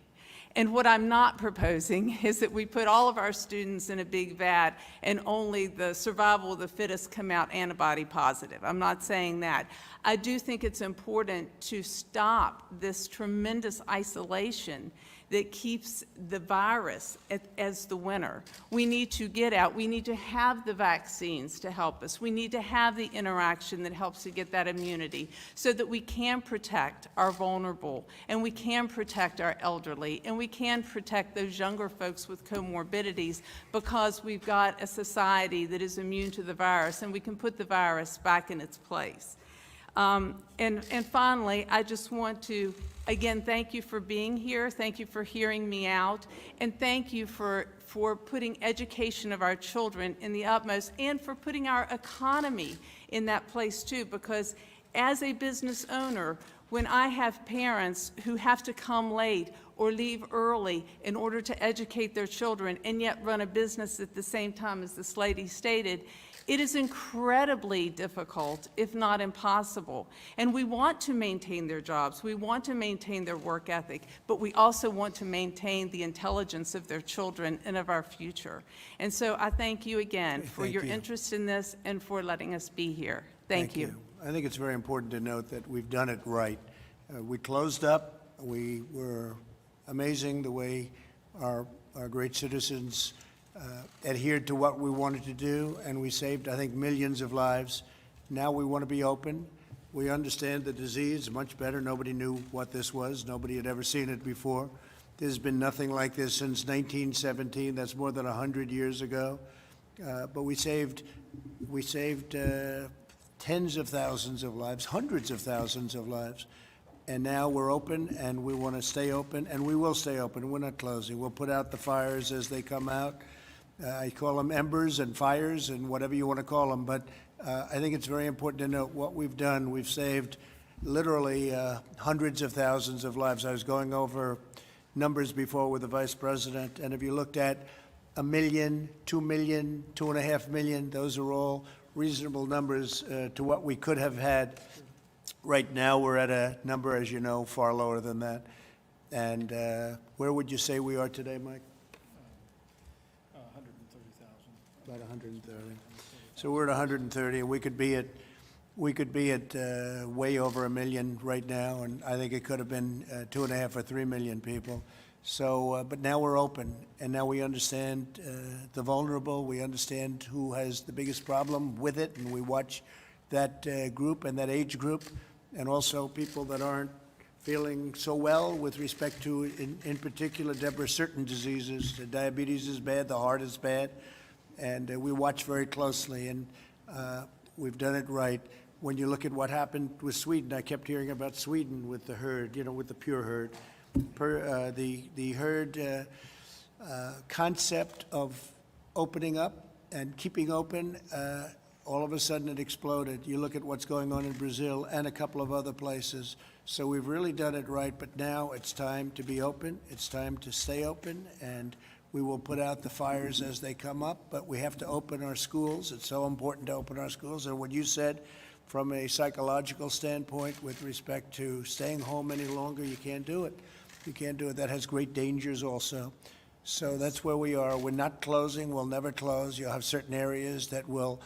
And what I'm not proposing is that we put all of our students in a big vat and only the survival of the fittest come out antibody positive. I'm not saying that. I do think it's important to stop this tremendous isolation that keeps the virus as the winner. We need to get out. We need to have the vaccines to help us. We need to have the interaction that helps to get that immunity so that we can protect our vulnerable, and we can protect our elderly, and we can protect those younger folks with comorbidities, because we've got a society that is immune to the virus, and we can put the virus back in its place. And finally, I just want to, again, thank you for being here. Thank you for hearing me out. And thank you for putting education of our children in the utmost, and for putting our economy in that place too, because as a business owner, when I have parents who have to come late or leave early in order to educate their children and yet run a business at the same time, as this lady stated, it is incredibly difficult, if not impossible. And we want to maintain their jobs. We want to maintain their work ethic, but we also want to maintain the intelligence of their children and of our future. And so I thank you again for your interest in this and for letting us be here. Thank you. I think it's very important to note that we've done it right. We closed up. We were amazing the way our great citizens adhered to what we wanted to do, and we saved, I think, millions of lives. Now we want to be open. We understand the disease much better. Nobody knew what this was. Nobody had ever seen it before. There's been nothing like this since 1917. That's more than 100 years ago. But we saved tens of thousands of lives, hundreds of thousands of lives. And now we're open, and we want to stay open, and we will stay open. We're not closing. We'll put out the fires as they come out. I call them embers and fires and whatever you want to call them, but I think it's very important to note what we've done. We've saved literally hundreds of thousands of lives. I was going over numbers before with the Vice President, and if you looked at 1 million, 2 million, 2.5 million, those are all reasonable numbers to what we could have had. Right now, we're at a number, as you know, far lower than that. And where would you say we are today, Mike? 130,000. About 130. So we're at 130, and we could be at way over 1 million right now, and I think it could have been 2.5 or 3 million people. So, but now we're open, and now we understand the vulnerable. We understand who has the biggest problem with it, and we watch that group and that age group, and also people that aren't feeling so well with respect to, in particular, Deborah, certain diseases. The diabetes is bad, the heart is bad, and we watch very closely, and we've done it right. When you look at what happened with Sweden, I kept hearing about Sweden with the herd, with the pure herd. The herd concept of opening up and keeping open, all of a sudden it exploded. You look at what's going on in Brazil and a couple of other places. So we've really done it right, but now it's time to be open. It's time to stay open, and we will put out the fires as they come up, but we have to open our schools. It's so important to open our schools. And what you said from a psychological standpoint with respect to staying home any longer, you can't do it. You can't do it. That has great dangers also. So that's where we are. We're not closing. We'll never close. You'll have certain areas that will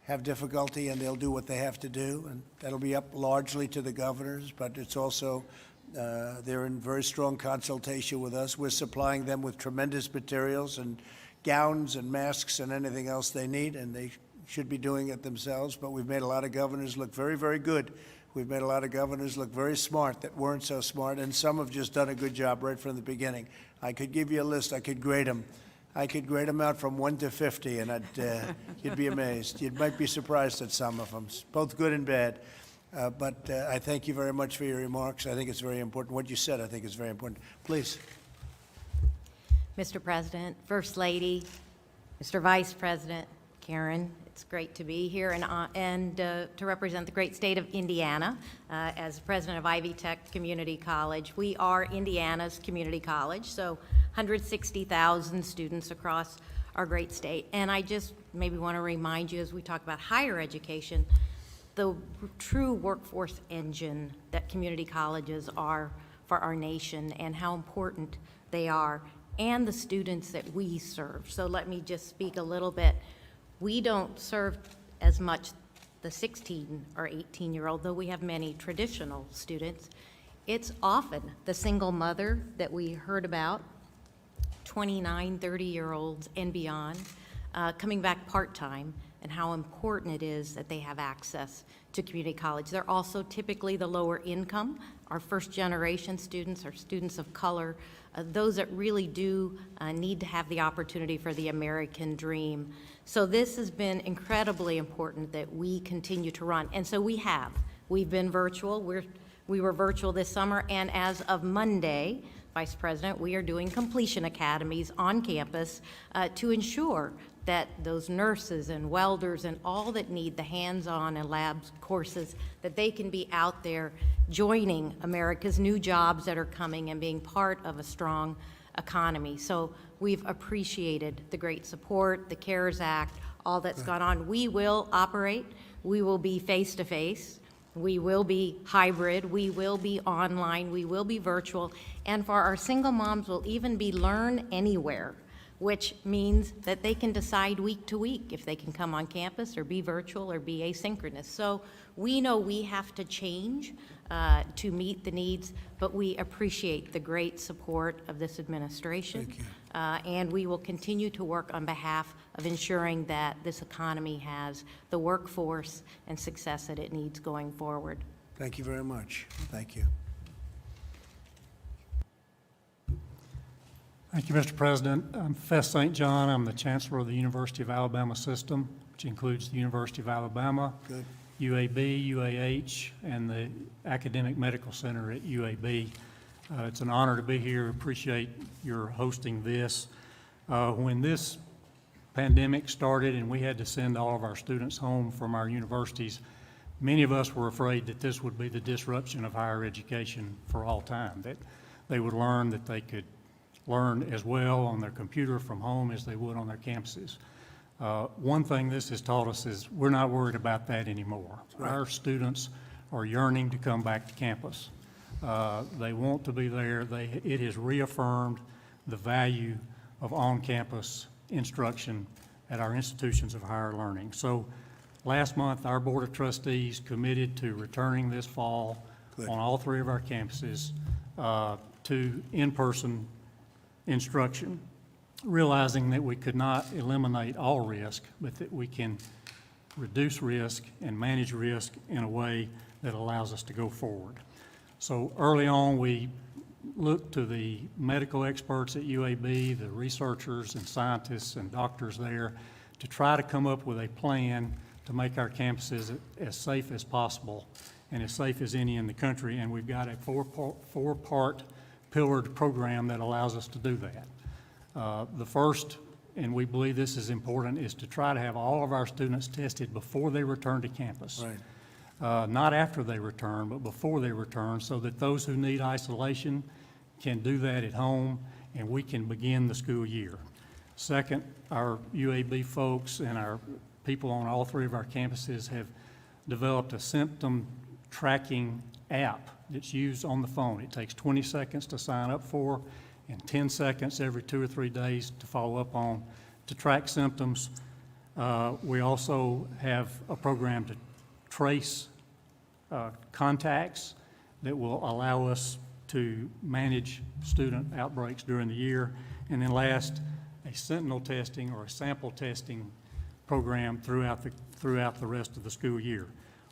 have difficulty, and they'll do what they have to do, and that'll be up largely to the governors, but it's also, they're in very strong consultation with us. We're supplying them with tremendous materials and gowns and masks and anything else they need, and they should be doing it themselves, but we've made a lot of governors look very, very good. We've made a lot of governors look very smart that weren't so smart, and some have just done a good job right from the beginning. I could give you a list. I could grade them. I could grade them out from 1 to 50, and you'd be amazed. You might be surprised at some of them, both good and bad. But I thank you very much for your remarks. I think it's very important. What you said, I think, is very important. Please. Mr. President, First Lady, Mr. Vice President, Karen, it's great to be here and to represent the great state of Indiana as president of Ivy Tech Community College. We are Indiana's community college, so 160,000 students across our great state. And I just maybe want to remind you, as we talk about higher education, the true workforce engine that community colleges are for our nation and how important they are, and the students that we serve. So let me just speak a little bit. We don't serve as much the 16 or 18-year-old, though we have many traditional students. It's often the single mother that we heard about, 29, 30-year-olds and beyond, coming back part-time, and how important it is that they have access to community college. They're also typically the lower income. Our first-generation students are students of color, those that really do need to have the opportunity for the American dream. So this has been incredibly important that we continue to run. And so we have. We've been virtual. We were virtual this summer, and as of Monday, Vice President, we are doing completion academies on campus to ensure that those nurses and welders and all that need the hands-on and labs courses, that they can be out there joining America's new jobs that are coming and being part of a strong economy. So we've appreciated the great support, the CARES Act, all that's gone on. We will operate. We will be face-to-face. We will be hybrid. We will be online. We will be virtual. And for our single moms, we'll even be learn anywhere, which means that they can decide week to week if they can come on campus or be virtual or be asynchronous. So we know we have to change to meet the needs, but we appreciate the great support of this administration. Thank you. And we will continue to work on behalf of ensuring that this economy has the workforce and success that it needs going forward. Thank you very much. Thank you. Thank you, Mr. President. I'm Fess St. John. I'm the Chancellor of the University of Alabama system, which includes the University of Alabama, Good. UAB, UAH, and the Academic Medical Center at UAB. It's an honor to be here. Appreciate your hosting this. When this pandemic started and we had to send all of our students home from our universities, many of us were afraid that this would be the disruption of higher education for all time, that they would learn that they could learn as well on their computer from home as they would on their campuses. One thing this has taught us is we're not worried about that anymore. Right. Our students are yearning to come back to campus. They want to be there. It has reaffirmed the value of on-campus instruction at our institutions of higher learning. So last month, our Board of Trustees committed to returning this fall Good. on all three of our campuses to in-person instruction, realizing that we could not eliminate all risk, but that we can reduce risk and manage risk in a way that allows us to go forward. So early on, we looked to the medical experts at UAB, the researchers and scientists and doctors there, to try to come up with a plan to make our campuses as safe as possible and as safe as any in the country. And we've got a four-part pillared program that allows us to do that. The first, and we believe this is important, is to try to have all of our students tested before they return to campus. Right. Not after they return, but before they return, so that those who need isolation can do that at home and we can begin the school year. Second, our UAB folks and our people on all three of our campuses have developed a symptom tracking app that's used on the phone. It takes 20 seconds to sign up for and 10 seconds every 2 or 3 days to follow up on to track symptoms. We also have a program to trace contacts that will allow us to manage student outbreaks during the year. And then last, a sentinel testing or a sample testing program throughout the rest of the school year.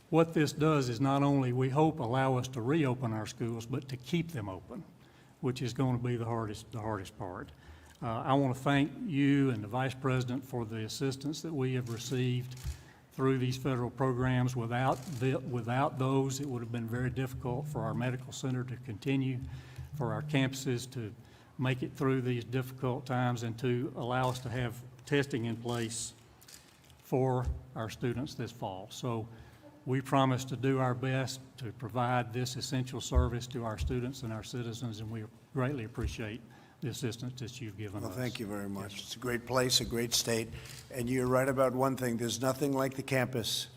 What this does is not only, we hope, allow us to reopen our schools, but to keep them open, which is going to be the hardest part. I want to thank you and the Vice President for the assistance that we have received through these federal programs. Without those, it would have been very difficult for our medical center to continue, for our campuses to make it through these difficult times, and to allow us to have testing in place for our students this fall. So we promise to do our best to provide this essential service to our students and our citizens, and we greatly appreciate the assistance that you've given us. Well, thank you very much. It's a great place, a great state, and you're right about one thing. There's nothing like the campus.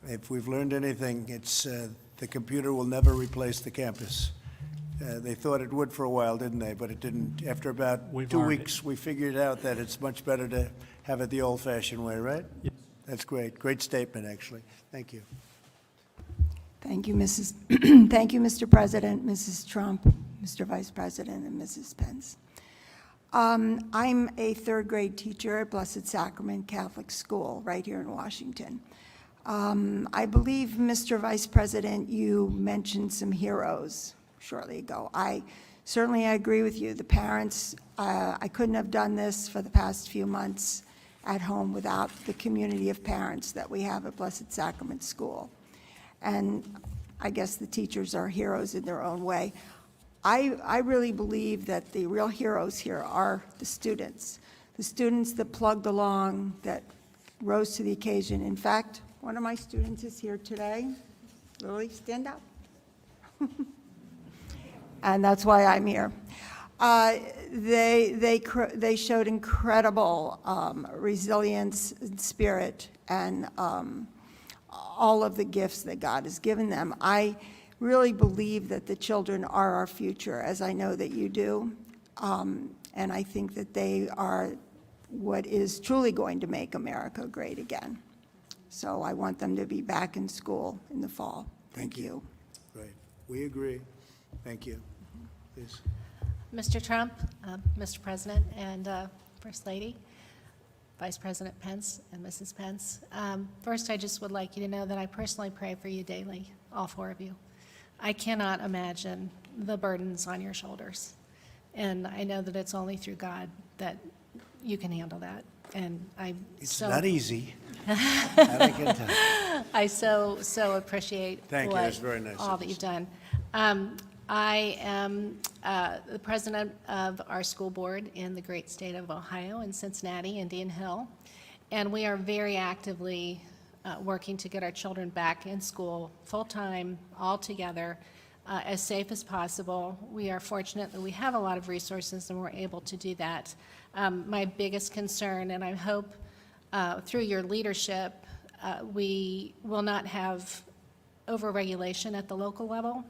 If we've learned anything, it's the computer will never replace the campus. They thought it would for a while, didn't they? But it didn't. After about We've 2 learned weeks, we figured out that it's much better to have it the old-fashioned way, right? Yes. That's great. Great statement, actually. Thank you. Thank you, Mrs. Thank you, Mr. President, Mrs. Trump, Mr. Vice President, and Mrs. Pence. I'm a third-grade teacher at Blessed Sacrament Catholic School right here in Washington. I believe, Mr. Vice President, you mentioned some heroes shortly ago. I agree with you. The parents, I couldn't have done this for the past few months at home without the community of parents that we have at Blessed Sacrament School. And I guess the teachers are heroes in their own way. I really believe that the real heroes here are the students that plugged along, that rose to the occasion. In fact, one of my students is here today. Lily, stand up. And that's why I'm here. They showed incredible resilience and spirit and all of the gifts that God has given them. I really believe that the children are our future, as I know that you do. And I think that they are what is truly going to make America great again. So I want them to be back in school in the fall. Thank you. Great. We agree. Thank you. Please. Mr. Trump, Mr. President, and First Lady, Vice President Pence, and Mrs. Pence. First, I just would like you to know that I personally pray for you daily, all four of you. I cannot imagine the burdens on your shoulders. And I know that it's only through God that you can handle that. And It's not easy. I can tell. I so appreciate Thank you. That's very nice all of that you. you've done. I am the president of our school board in the great state of Ohio, in Cincinnati, Indian Hill, and we are very actively working to get our children back in school full-time, all together, as safe as possible. We are fortunate that we have a lot of resources and we're able to do that. My biggest concern, and I hope through your leadership, we will not have overregulation at the local level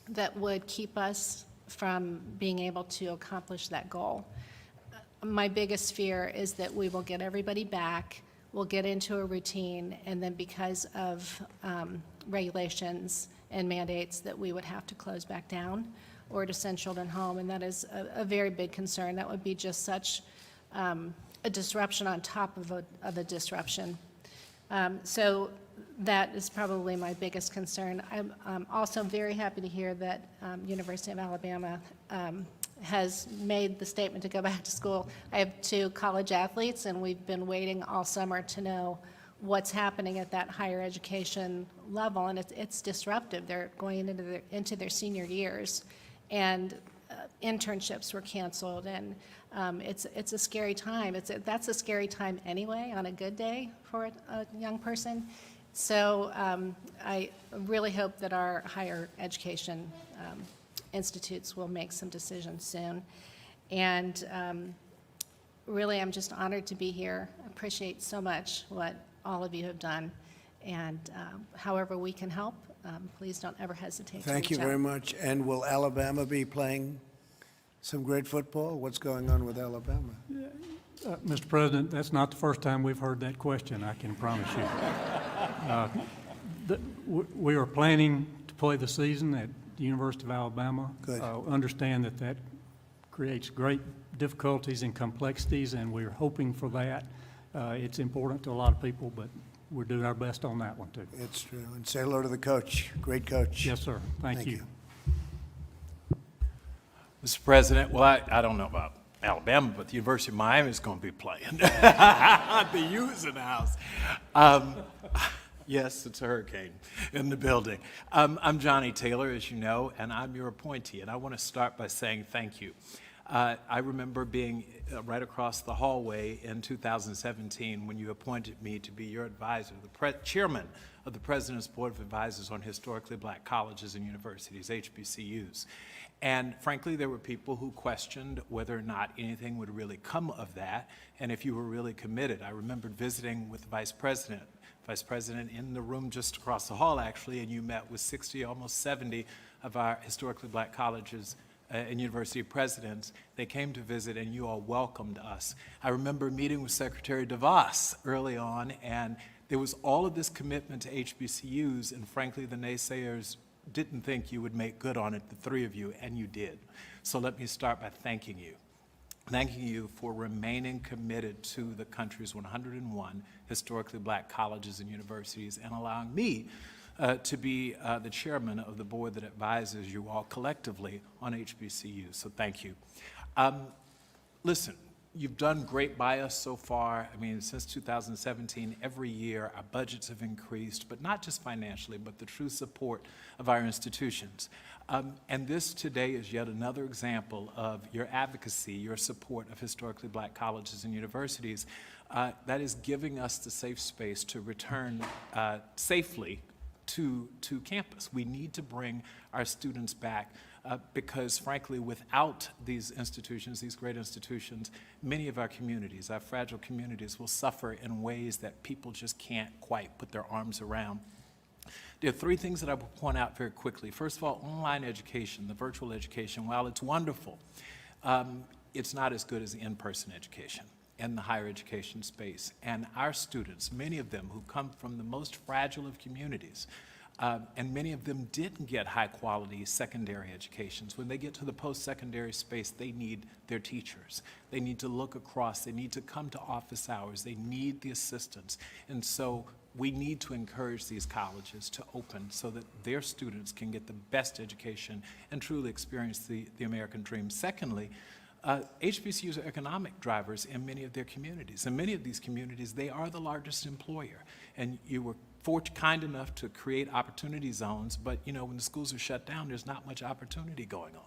that would keep us from being able to accomplish that goal. My biggest fear is that we will get everybody back, we'll get into a routine, and then because of regulations and mandates that we would have to close back down or to send children home, and that is a very big concern. That would be just such a disruption on top of a disruption. So that is probably my biggest concern. I'm also very happy to hear that University of Alabama has made the statement to go back to school. I have 2 college athletes, and we've been waiting all summer to know what's happening at that higher education level, and it's disruptive. They're going into their senior years, and internships were canceled, and it's a scary time. That's a scary time anyway on a good day for a young person. So I really hope that our higher education institutes will make some decisions soon. And really, I'm just honored to be here. I appreciate so much what all of you have done. And however we can help, please don't ever hesitate to Thank you reach out. very much. And will Alabama be playing some great football? What's going on with Alabama? Mr. President, that's not the first time we've heard that question, I can promise you. We are planning to play the season at the University of Alabama. Good. Understand that creates great difficulties and complexities, and we're hoping for that. It's important to a lot of people, but we're doing our best on that one, too. It's true. And say hello to the coach. Great coach. Yes, sir. Thank you. Mr. President, well, I don't know about Alabama, but the University of Miami is going to be playing. The U's in the house. Yes, it's a hurricane in the building. I'm Johnny Taylor, as you know, and I'm your appointee, and I want to start by saying thank you. I remember being right across the hallway in 2017 when you appointed me to be your advisor, the chairman of the President's Board of Advisors on Historically Black Colleges and Universities, HBCUs. And frankly, there were people who questioned whether or not anything would really come of that, and if you were really committed. I remembered visiting with the Vice President Vice President, in the room just across the hall, actually, and you met with 60, almost 70 of our historically black colleges and university presidents. They came to visit, and you all welcomed us. I remember meeting with Secretary DeVos early on, and there was all of this commitment to HBCUs, and frankly, the naysayers didn't think you would make good on it, the three of you, and you did. So let me start by thanking you for remaining committed to the country's 101 historically black colleges and universities, and allowing me to be the chairman of the board that advises you all collectively on HBCUs. So thank you. Listen, you've done great by us so far. I mean, since 2017, every year our budgets have increased, but not just financially, but the true support of our institutions. And this today is yet another example of your advocacy, your support of historically black colleges and universities that is giving us the safe space to return safely to campus. We need to bring our students back because, frankly, without these institutions, these great institutions, many of our communities, our fragile communities, will suffer in ways that people just can't quite put their arms around. There are three things that I will point out very quickly. First of all, online education, the virtual education, while it's wonderful, it's not as good as the in-person education in the higher education space. And our students, many of them who come from the most fragile of communities, and many of them didn't get high quality secondary educations. When they get to the post-secondary space, they need their teachers. They need to look across, they need to come to office hours, they need the assistance. And so we need to encourage these colleges to open so that their students can get the best education and truly experience the American dream. Secondly, HBCUs are economic drivers in many of their communities. In many of these communities, they are the largest employer. And you were kind enough to create opportunity zones, but you know, when the schools are shut down, there's not much opportunity going on.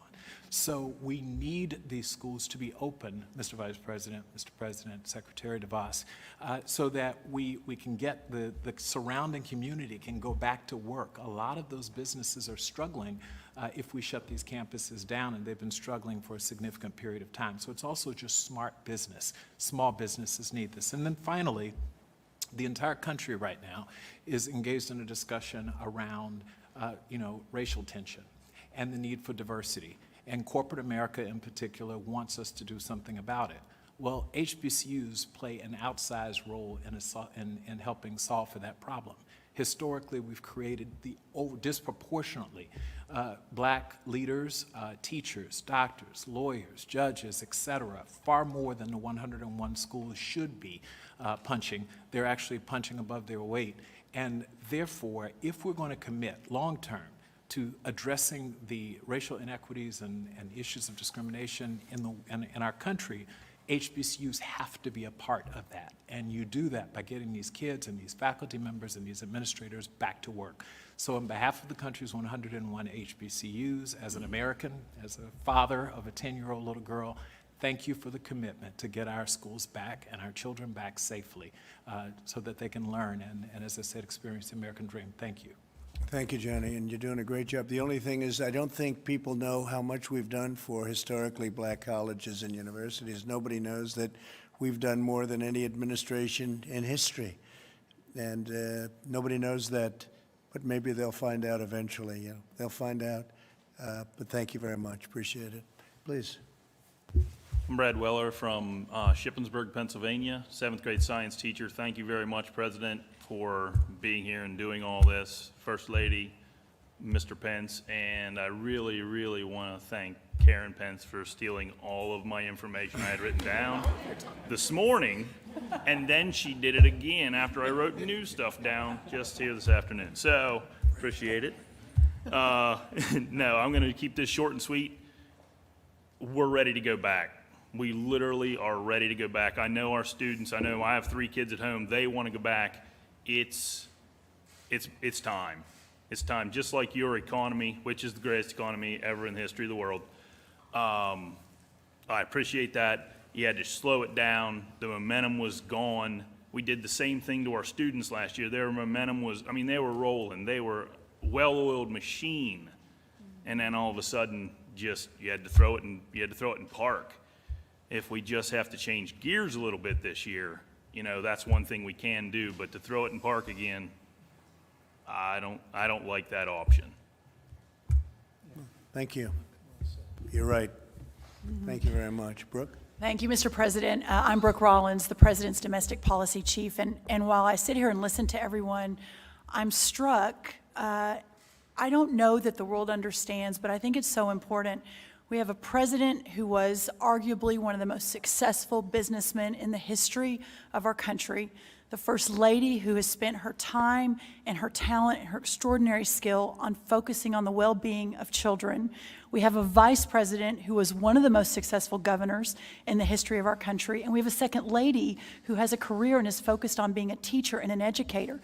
So we need these schools to be open, Mr. Vice President, Mr. President, Secretary DeVos, so that we can get the surrounding community can go back to work. A lot of those businesses are struggling if we shut these campuses down, and they've been struggling for a significant period of time. So it's also just smart business. Small businesses need this. And then finally, the entire country right now is engaged in a discussion around racial tension and the need for diversity. And corporate America in particular wants us to do something about it. Well, HBCUs play an outsized role in helping solve for that problem. Historically, we've created disproportionately black leaders, teachers, doctors, lawyers, judges, et cetera, far more than the 101 schools should be punching. They're actually punching above their weight. And therefore, if we're going to commit long-term to addressing the racial inequities and issues of discrimination in our country, HBCUs have to be a part of that. And you do that by getting these kids and these faculty members and these administrators back to work. So on behalf of the country's 101 HBCUs, as an American, as a father of a 10-year-old little girl, thank you for the commitment to get our schools back and our children back safely so that they can learn and, as I said, experience the American dream. Thank you. Thank you, Johnny, and you're doing a great job. The only thing is, I don't think people know how much we've done for historically black colleges and universities. Nobody knows that we've done more than any administration in history. And nobody knows that, but maybe they'll find out eventually. They'll find out. But thank you very much. Appreciate it. Please. I'm Brad Weller from Shippensburg, Pennsylvania, 7th grade science teacher. Thank you very much, President, for being here and doing all this. First Lady, Mr. Pence, and I really, really want to thank Karen Pence for stealing all of my information I had written down this morning, and then she did it again after I wrote new stuff down just here this afternoon. So, appreciate it. No, I'm going to keep this short and sweet. We're ready to go back. We literally are ready to go back. I know our students, I have 3 kids at home, they want to go back. It's time. It's time, just like your economy, which is the greatest economy ever in the history of the world. I appreciate that. You had to slow it down. The momentum was gone. We did the same thing to our students last year. Their momentum was, they were rolling. They were a well-oiled machine. And then all of a sudden, you had to throw it in park. If we just have to change gears a little bit this year, you know, that's one thing we can do, but to throw it in park again, I don't like that option. Thank you. You're right. Thank you very much. Brooke? Thank you, Mr. President. I'm Brooke Rollins, the President's Domestic Policy Chief, and while I sit here and listen to everyone, I'm struck. I don't know that the world understands, but I think it's so important. We have a president who was arguably one of the most successful businessmen in the history of our country, the First Lady who has spent her time and her talent and her extraordinary skill on focusing on the well-being of children. We have a Vice President who was one of the most successful governors in the history of our country, and we have a Second Lady who has a career and is focused on being a teacher and an educator.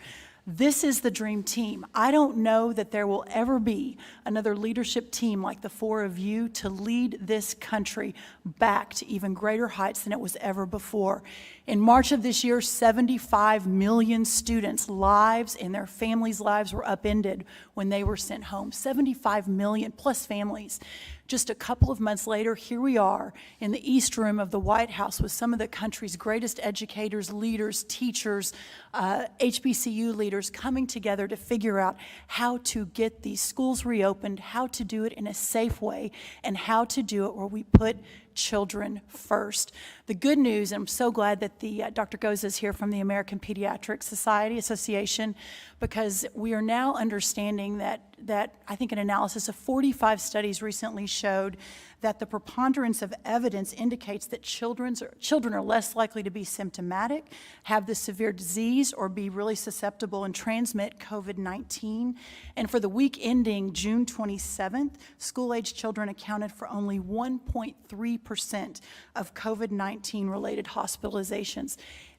This is the dream team. I don't know that there will ever be another leadership team like the four of you to lead this country back to even greater heights than it was ever before. In March of this year, 75 million students' lives and their families' lives were upended when they were sent home. 75 million plus families. Just a couple of months later, here we are in the East Room of the White House with some of the country's greatest educators, leaders, teachers, HBCU leaders coming together to figure out how to get these schools reopened, how to do it in a safe way, and how to do it where we put children first. The good news, and I'm so glad that Dr. Goza is here from the American Pediatric Society Association, because we are now understanding that I think an analysis of 45 studies recently showed that the preponderance of evidence indicates that children are less likely to be symptomatic, have the severe disease, or be really susceptible and transmit COVID-19. And for the week ending June 27th, school-age children accounted for only 1.3% of COVID-19 related hospitalizations.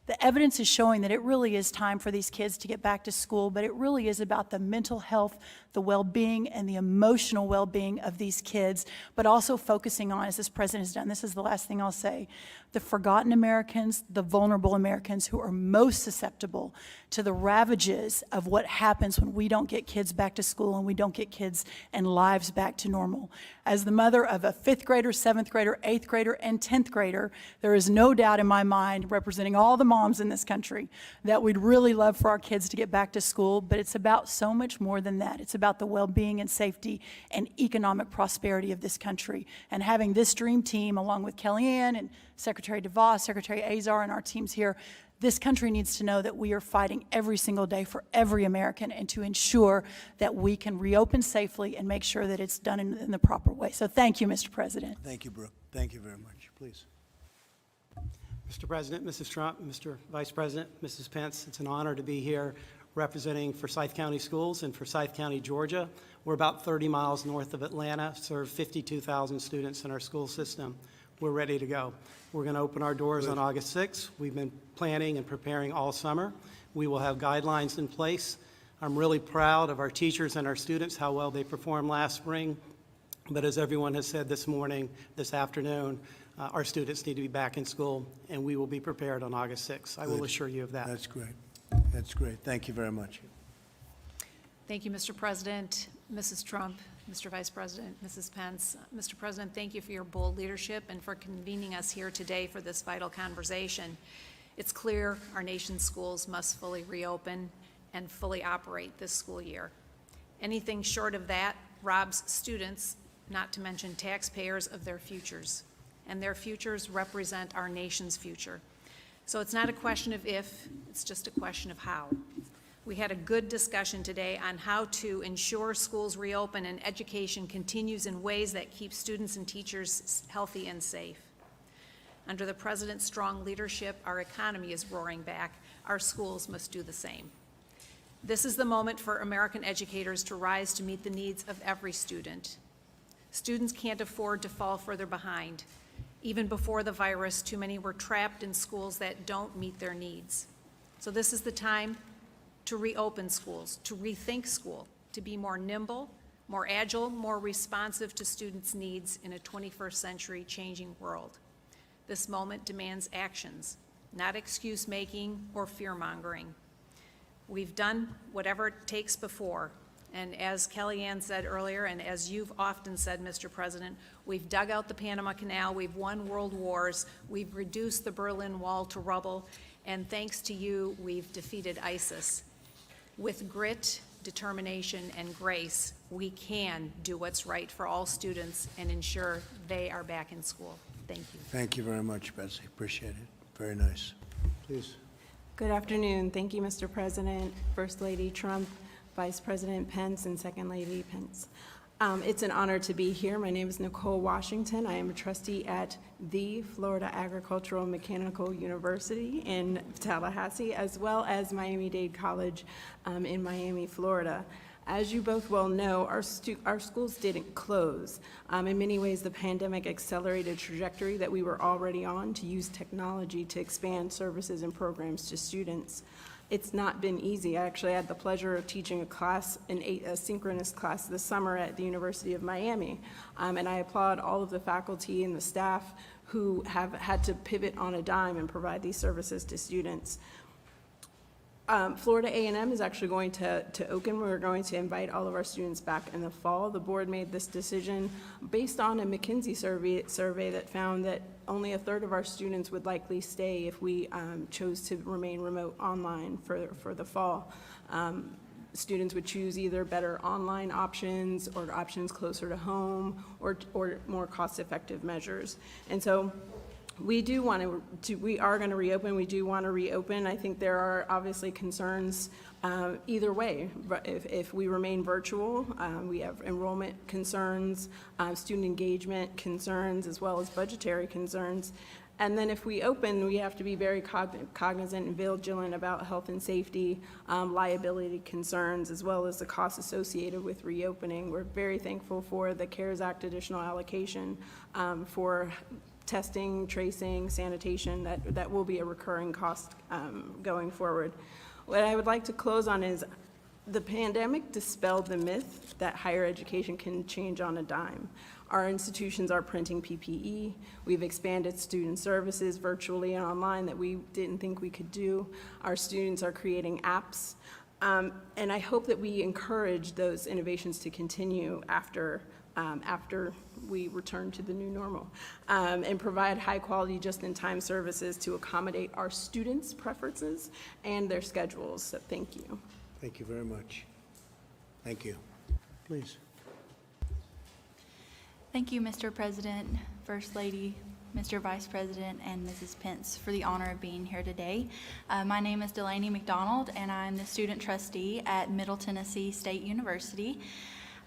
The evidence is showing that it really is time for these kids to get back to school, but it really is about the mental health, the well-being, and the emotional well-being of these kids, but also focusing on, as this president has done, this is the last thing I'll say, the forgotten Americans, the vulnerable Americans who are most susceptible to the ravages of what happens when we don't get kids back to school and we don't get kids and lives back to normal. As the mother of a 5th grader, 7th grader, 8th grader, and 10th grader, there is no doubt in my mind, representing all the moms in this country, that we'd really love for our kids to get back to school, but it's about so much more than that. It's about the well-being and safety and economic prosperity of this country. And having this dream team, along with Kellyanne and Secretary DeVos, Secretary Azar, and our teams here, this country needs to know that we are fighting every single day for every American and to ensure that we can reopen safely and make sure that it's done in the proper way. So thank you, Mr. President. Thank you, Brooke. Thank you very much. Please. Mr. President, Mrs. Trump, Mr. Vice President, Mrs. Pence, it's an honor to be here representing Forsyth County Schools in Forsyth County, Georgia. We're about 30 miles north of Atlanta, serve 52,000 students in our school system. We're ready to go. We're going to open our doors on August 6th. We've been planning and preparing all summer. We will have guidelines in place. I'm really proud of our teachers and our students, how well they performed last spring. But as everyone has said this morning, this afternoon, our students need to be back in school, and we will be prepared on August 6th. I will assure you of that. That's great. That's great. Thank you very much. Thank you, Mr. President, Mrs. Trump, Mr. Vice President, Mrs. Pence. Mr. President, thank you for your bold leadership and for convening us here today for this vital conversation. It's clear our nation's schools must fully reopen and fully operate this school year. Anything short of that robs students, not to mention taxpayers, of their futures. And their futures represent our nation's future. So it's not a question of if, it's just a question of how. We had a good discussion today on how to ensure schools reopen and education continues in ways that keep students and teachers healthy and safe. Under the President's strong leadership, our economy is roaring back. Our schools must do the same. This is the moment for American educators to rise to meet the needs of every student. Students can't afford to fall further behind. Even before the virus, too many were trapped in schools that don't meet their needs. So this is the time to reopen schools, to rethink school, to be more nimble, more agile, more responsive to students' needs in a 21st century changing world. This moment demands actions, not excuse-making or fear-mongering. We've done whatever it takes before, and as Kellyanne said earlier, and as you've often said, Mr. President, we've dug out the Panama Canal, we've won world wars, we've reduced the Berlin Wall to rubble, And thanks to you, we've defeated ISIS. With grit, determination, and grace, we can do what's right for all students and ensure they are back in school. Thank you. Thank you very much, Betsy. Appreciate it. Very nice. Please. Good afternoon. Thank you, Mr. President, First Lady Trump, Vice President Pence, and Second Lady Pence. It's an honor to be here. My name is Nicole Washington. I am a trustee at the Florida Agricultural and Mechanical University in Tallahassee, as well as Miami-Dade College in Miami, Florida. As you both well know, our schools didn't close. In many ways, the pandemic accelerated a trajectory that we were already on to use technology to expand services and programs to students. It's not been easy. I actually had the pleasure of teaching a class, a synchronous class this summer at the University of Miami. And I applaud all of the faculty and the staff who have had to pivot on a dime and provide these services to students. Florida A&M is actually going to open. We're going to invite all of our students back in the fall. The board made this decision based on a McKinsey survey that found that only a third of our students would likely stay if we chose to remain remote online for the fall. Students would choose either better online options or options closer to home or more cost-effective measures. And so we are going to reopen. We do want to reopen. I think there are obviously concerns either way. If we remain virtual, we have enrollment concerns, student engagement concerns, as well as budgetary concerns. And then if we open, we have to be very cognizant and vigilant about health and safety, liability concerns, as well as the costs associated with reopening. We're very thankful for the CARES Act additional allocation for testing, tracing, sanitation. That will be a recurring cost going forward. What I would like to close on is the pandemic dispelled the myth that higher education can change on a dime. Our institutions are printing PPE. We've expanded student services virtually and online that we didn't think we could do. Our students are creating apps. And I hope that we encourage those innovations to continue after we return to the new normal, and provide high-quality, just-in-time services to accommodate our students' preferences and their schedules. So thank you. Thank you very much. Thank you. Please. Thank you, Mr. President, First Lady, Mr. Vice President, and Mrs. Pence for the honor of being here today. My name is Delaney McDonald, and I'm the student trustee at Middle Tennessee State University.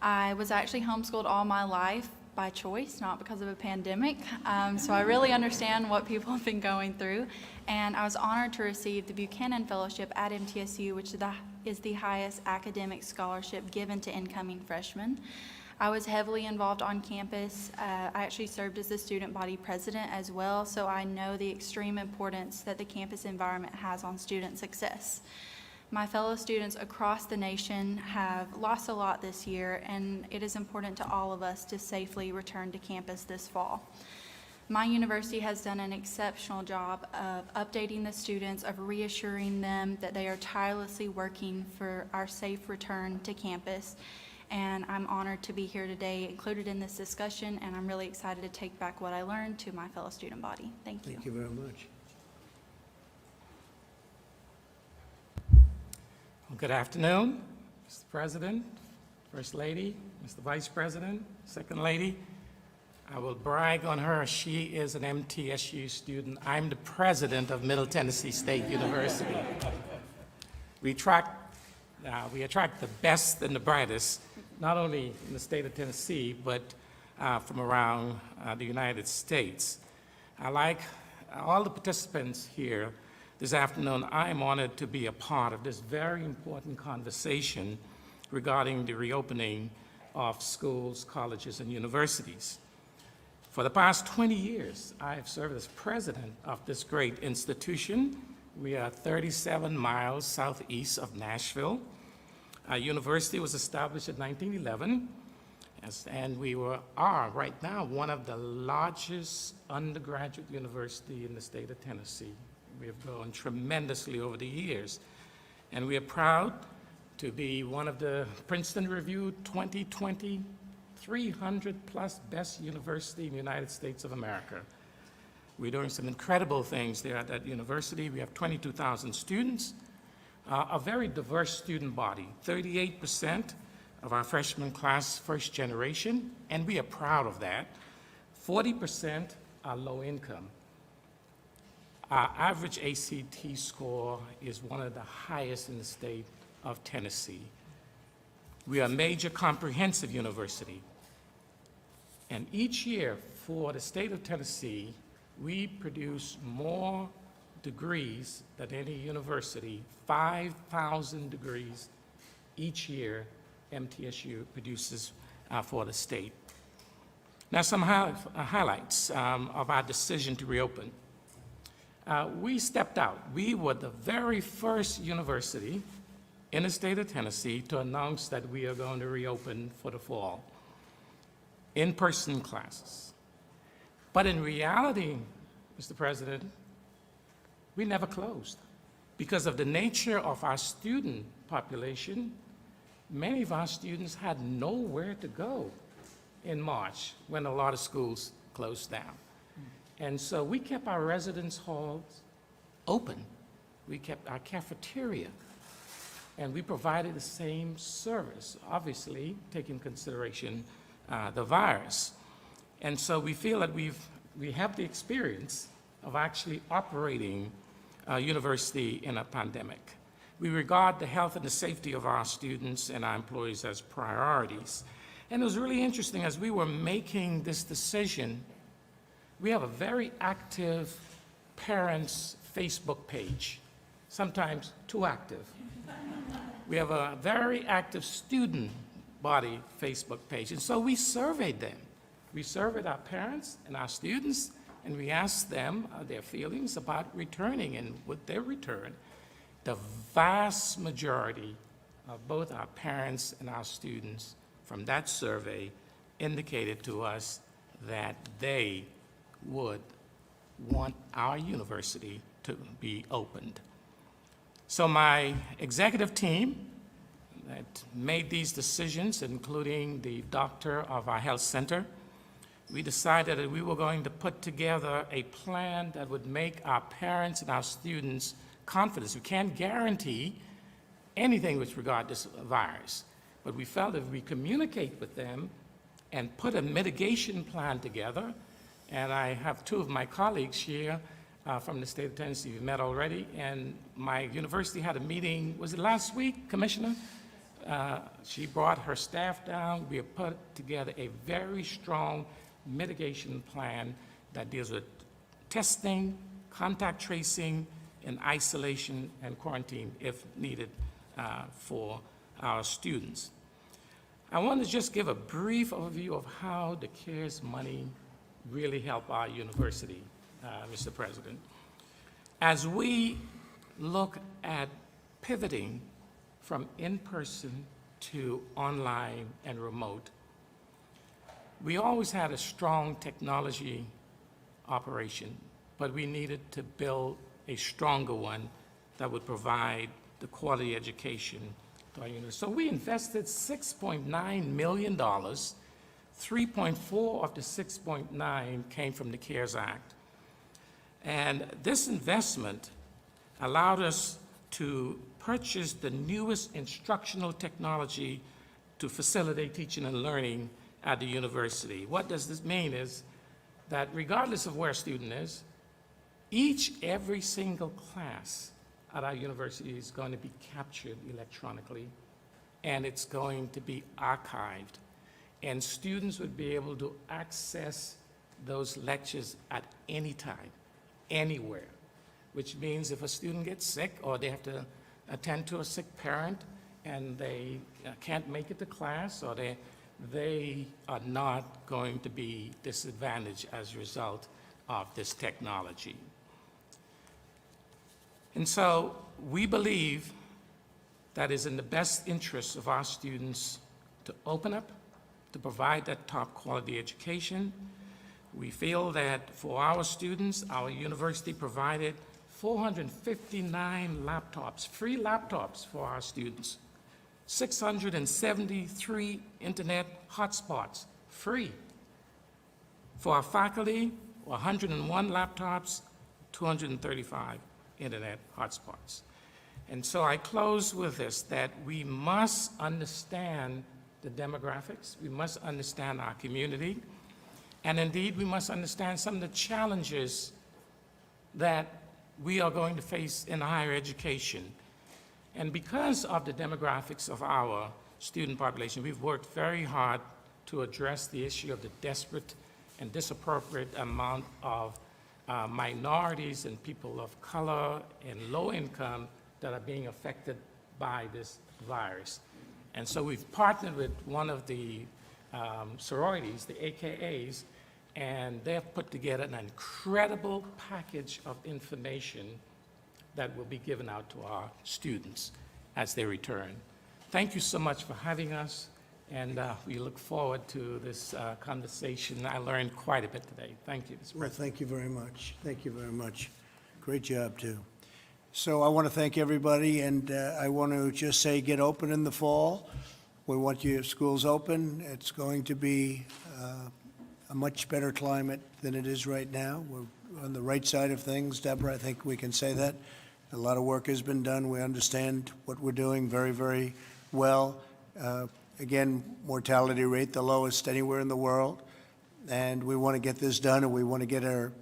I was actually homeschooled all my life by choice, not because of a pandemic. So I really understand what people have been going through. And I was honored to receive the Buchanan Fellowship at MTSU, which is the highest academic scholarship given to incoming freshmen. I was heavily involved on campus. I actually served as the student body president as well, so I know the extreme importance that the campus environment has on student success. My fellow students across the nation have lost a lot this year, and it is important to all of us to safely return to campus this fall. My university has done an exceptional job of updating the students, of reassuring them that they are tirelessly working for our safe return to campus. And I'm honored to be here today, included in this discussion, and I'm really excited to take back what I learned to my fellow student body. Thank you. Thank you very much. Well, good afternoon, Mr. President, First Lady, Mr. Vice President, Second Lady. I will brag on her. She is an MTSU student. I'm the president of Middle Tennessee State University. We attract the best and the brightest, not only in the state of Tennessee, but from around the United States. Like all the participants here this afternoon, I am honored to be a part of this very important conversation regarding the reopening of schools, colleges, and universities. For the past 20 years, I have served as president of this great institution. We are 37 miles southeast of Nashville. Our university was established in 1911, and we are right now one of the largest undergraduate universities in the state of Tennessee. We have grown tremendously over the years, and we are proud to be one of the Princeton Review 2020 300 plus best university in the United States of America. We're doing some incredible things there at that university. We have 22,000 students, a very diverse student body, 38% of our freshman class first generation, and we are proud of that. 40% are low income. Our average ACT score is one of the highest in the state of Tennessee. We are a major comprehensive university. And each year for the state of Tennessee, we produce more degrees than any university, 5,000 degrees each year MTSU produces for the state. Now, some highlights of our decision to reopen. We stepped out. We were the very first university in the state of Tennessee to announce that we are going to reopen for the fall, in-person classes. But in reality, Mr. President, we never closed. Because of the nature of our student population, many of our students had nowhere to go in March when a lot of schools closed down. And so we kept our residence halls open. We kept our cafeteria, and we provided the same service, obviously taking consideration the virus. And so we feel that we have the experience of actually operating a university in a pandemic. We regard the health and the safety of our students and our employees as priorities. And it was really interesting as we were making this decision. We have a very active parents' Facebook page, sometimes too active. We have a very active student body Facebook page. And so we surveyed them. We surveyed our parents and our students, and we asked them their feelings about returning, and would they return? The vast majority of both our parents and our students from that survey indicated to us that they would want our university to be opened. So my executive team that made these decisions, including the doctor of our health center, we decided that we were going to put together a plan that would make our parents and our students confident. We can't guarantee anything with regard to this virus, but we felt if we communicate with them and put a mitigation plan together, and I have two of my colleagues here from the state of Tennessee we've met already, and my university had a meeting, was it last week, Commissioner? She brought her staff down. We have put together a very strong mitigation plan that deals with testing, contact tracing, and isolation and quarantine if needed for our students. I want to just give a brief overview of how the CARES money really helped our university, Mr. President. As we look at pivoting from in-person to online and remote, we always had a strong technology operation, but we needed to build a stronger one that would provide the quality education to our university. So we invested $6.9 million. 3.4 of the 6.9 came from the CARES Act. And this investment allowed us to purchase the newest instructional technology to facilitate teaching and learning at the university. What does this mean is that regardless of where a student is, every single class at our university is going to be captured electronically, and it's going to be archived. And students would be able to access those lectures at any time, anywhere, which means if a student gets sick or they have to attend to a sick parent and they can't make it to class, or they are not going to be disadvantaged as a result of this technology. And so we believe that is in the best interest of our students to open up, to provide that top quality education. We feel that for our students, our university provided 459 laptops, free laptops for our students, 673 internet hotspots, free. For our faculty, 101 laptops, 235 internet hotspots. And so I close with this, that we must understand the demographics, we must understand our community, and indeed, we must understand some of the challenges that we are going to face in higher education. And because of the demographics of our student population, we've worked very hard to address the issue of the desperate and disappropriate amount of minorities and people of color and low income that are being affected by this virus. And so we've partnered with one of the sororities, the AKAs, and they've put together an incredible package of information that will be given out to our students as they return. Thank you so much for having us, and we look forward to this conversation. I learned quite a bit today. Thank you, Mr. Well, President. thank you very much. Thank you very much. Great job, too. So I want to thank everybody, and I want to just say get open in the fall. We want your schools open. It's going to be a much better climate than it is right now. We're on the right side of things, Deborah, I think we can say that. A lot of work has been done. We understand what we're doing very, very well. Again, mortality rate, the lowest anywhere in the world. And we want to get this done, and we want to get our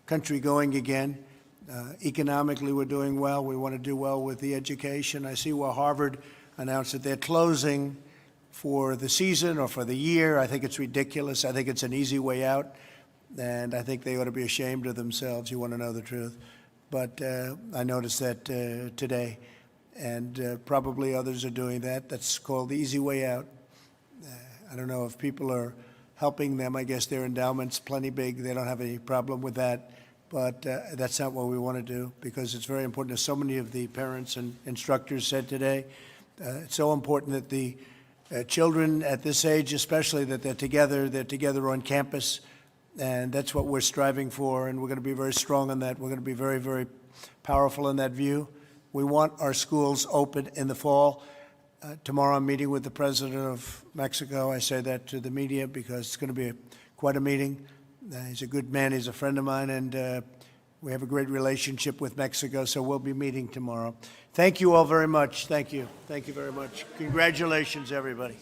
country going again. Economically, we're doing well. We want to do well with the education. I see where Harvard announced that they're closing for the season or for the year. I think it's ridiculous. I think it's an easy way out, and I think they ought to be ashamed of themselves. You want to know the truth. But I noticed that today, and probably others are doing that. That's called the easy way out. I don't know if people are helping them. I guess their endowment's plenty big. They don't have any problem with that. But that's not what we want to do, because it's very important, as so many of the parents and instructors said today. It's so important that the children at this age, especially, that they're together on campus, and that's what we're striving for, and we're going to be very strong on that. We're going to be very, very powerful in that view. We want our schools open in the fall. Tomorrow I'm meeting with the president of Mexico. I say that to the media because it's going to be quite a meeting. He's a good man. He's a friend of mine, and we have a great relationship with Mexico, so we'll be meeting tomorrow. Thank you all very much. Thank you. Thank you very much. Congratulations, everybody.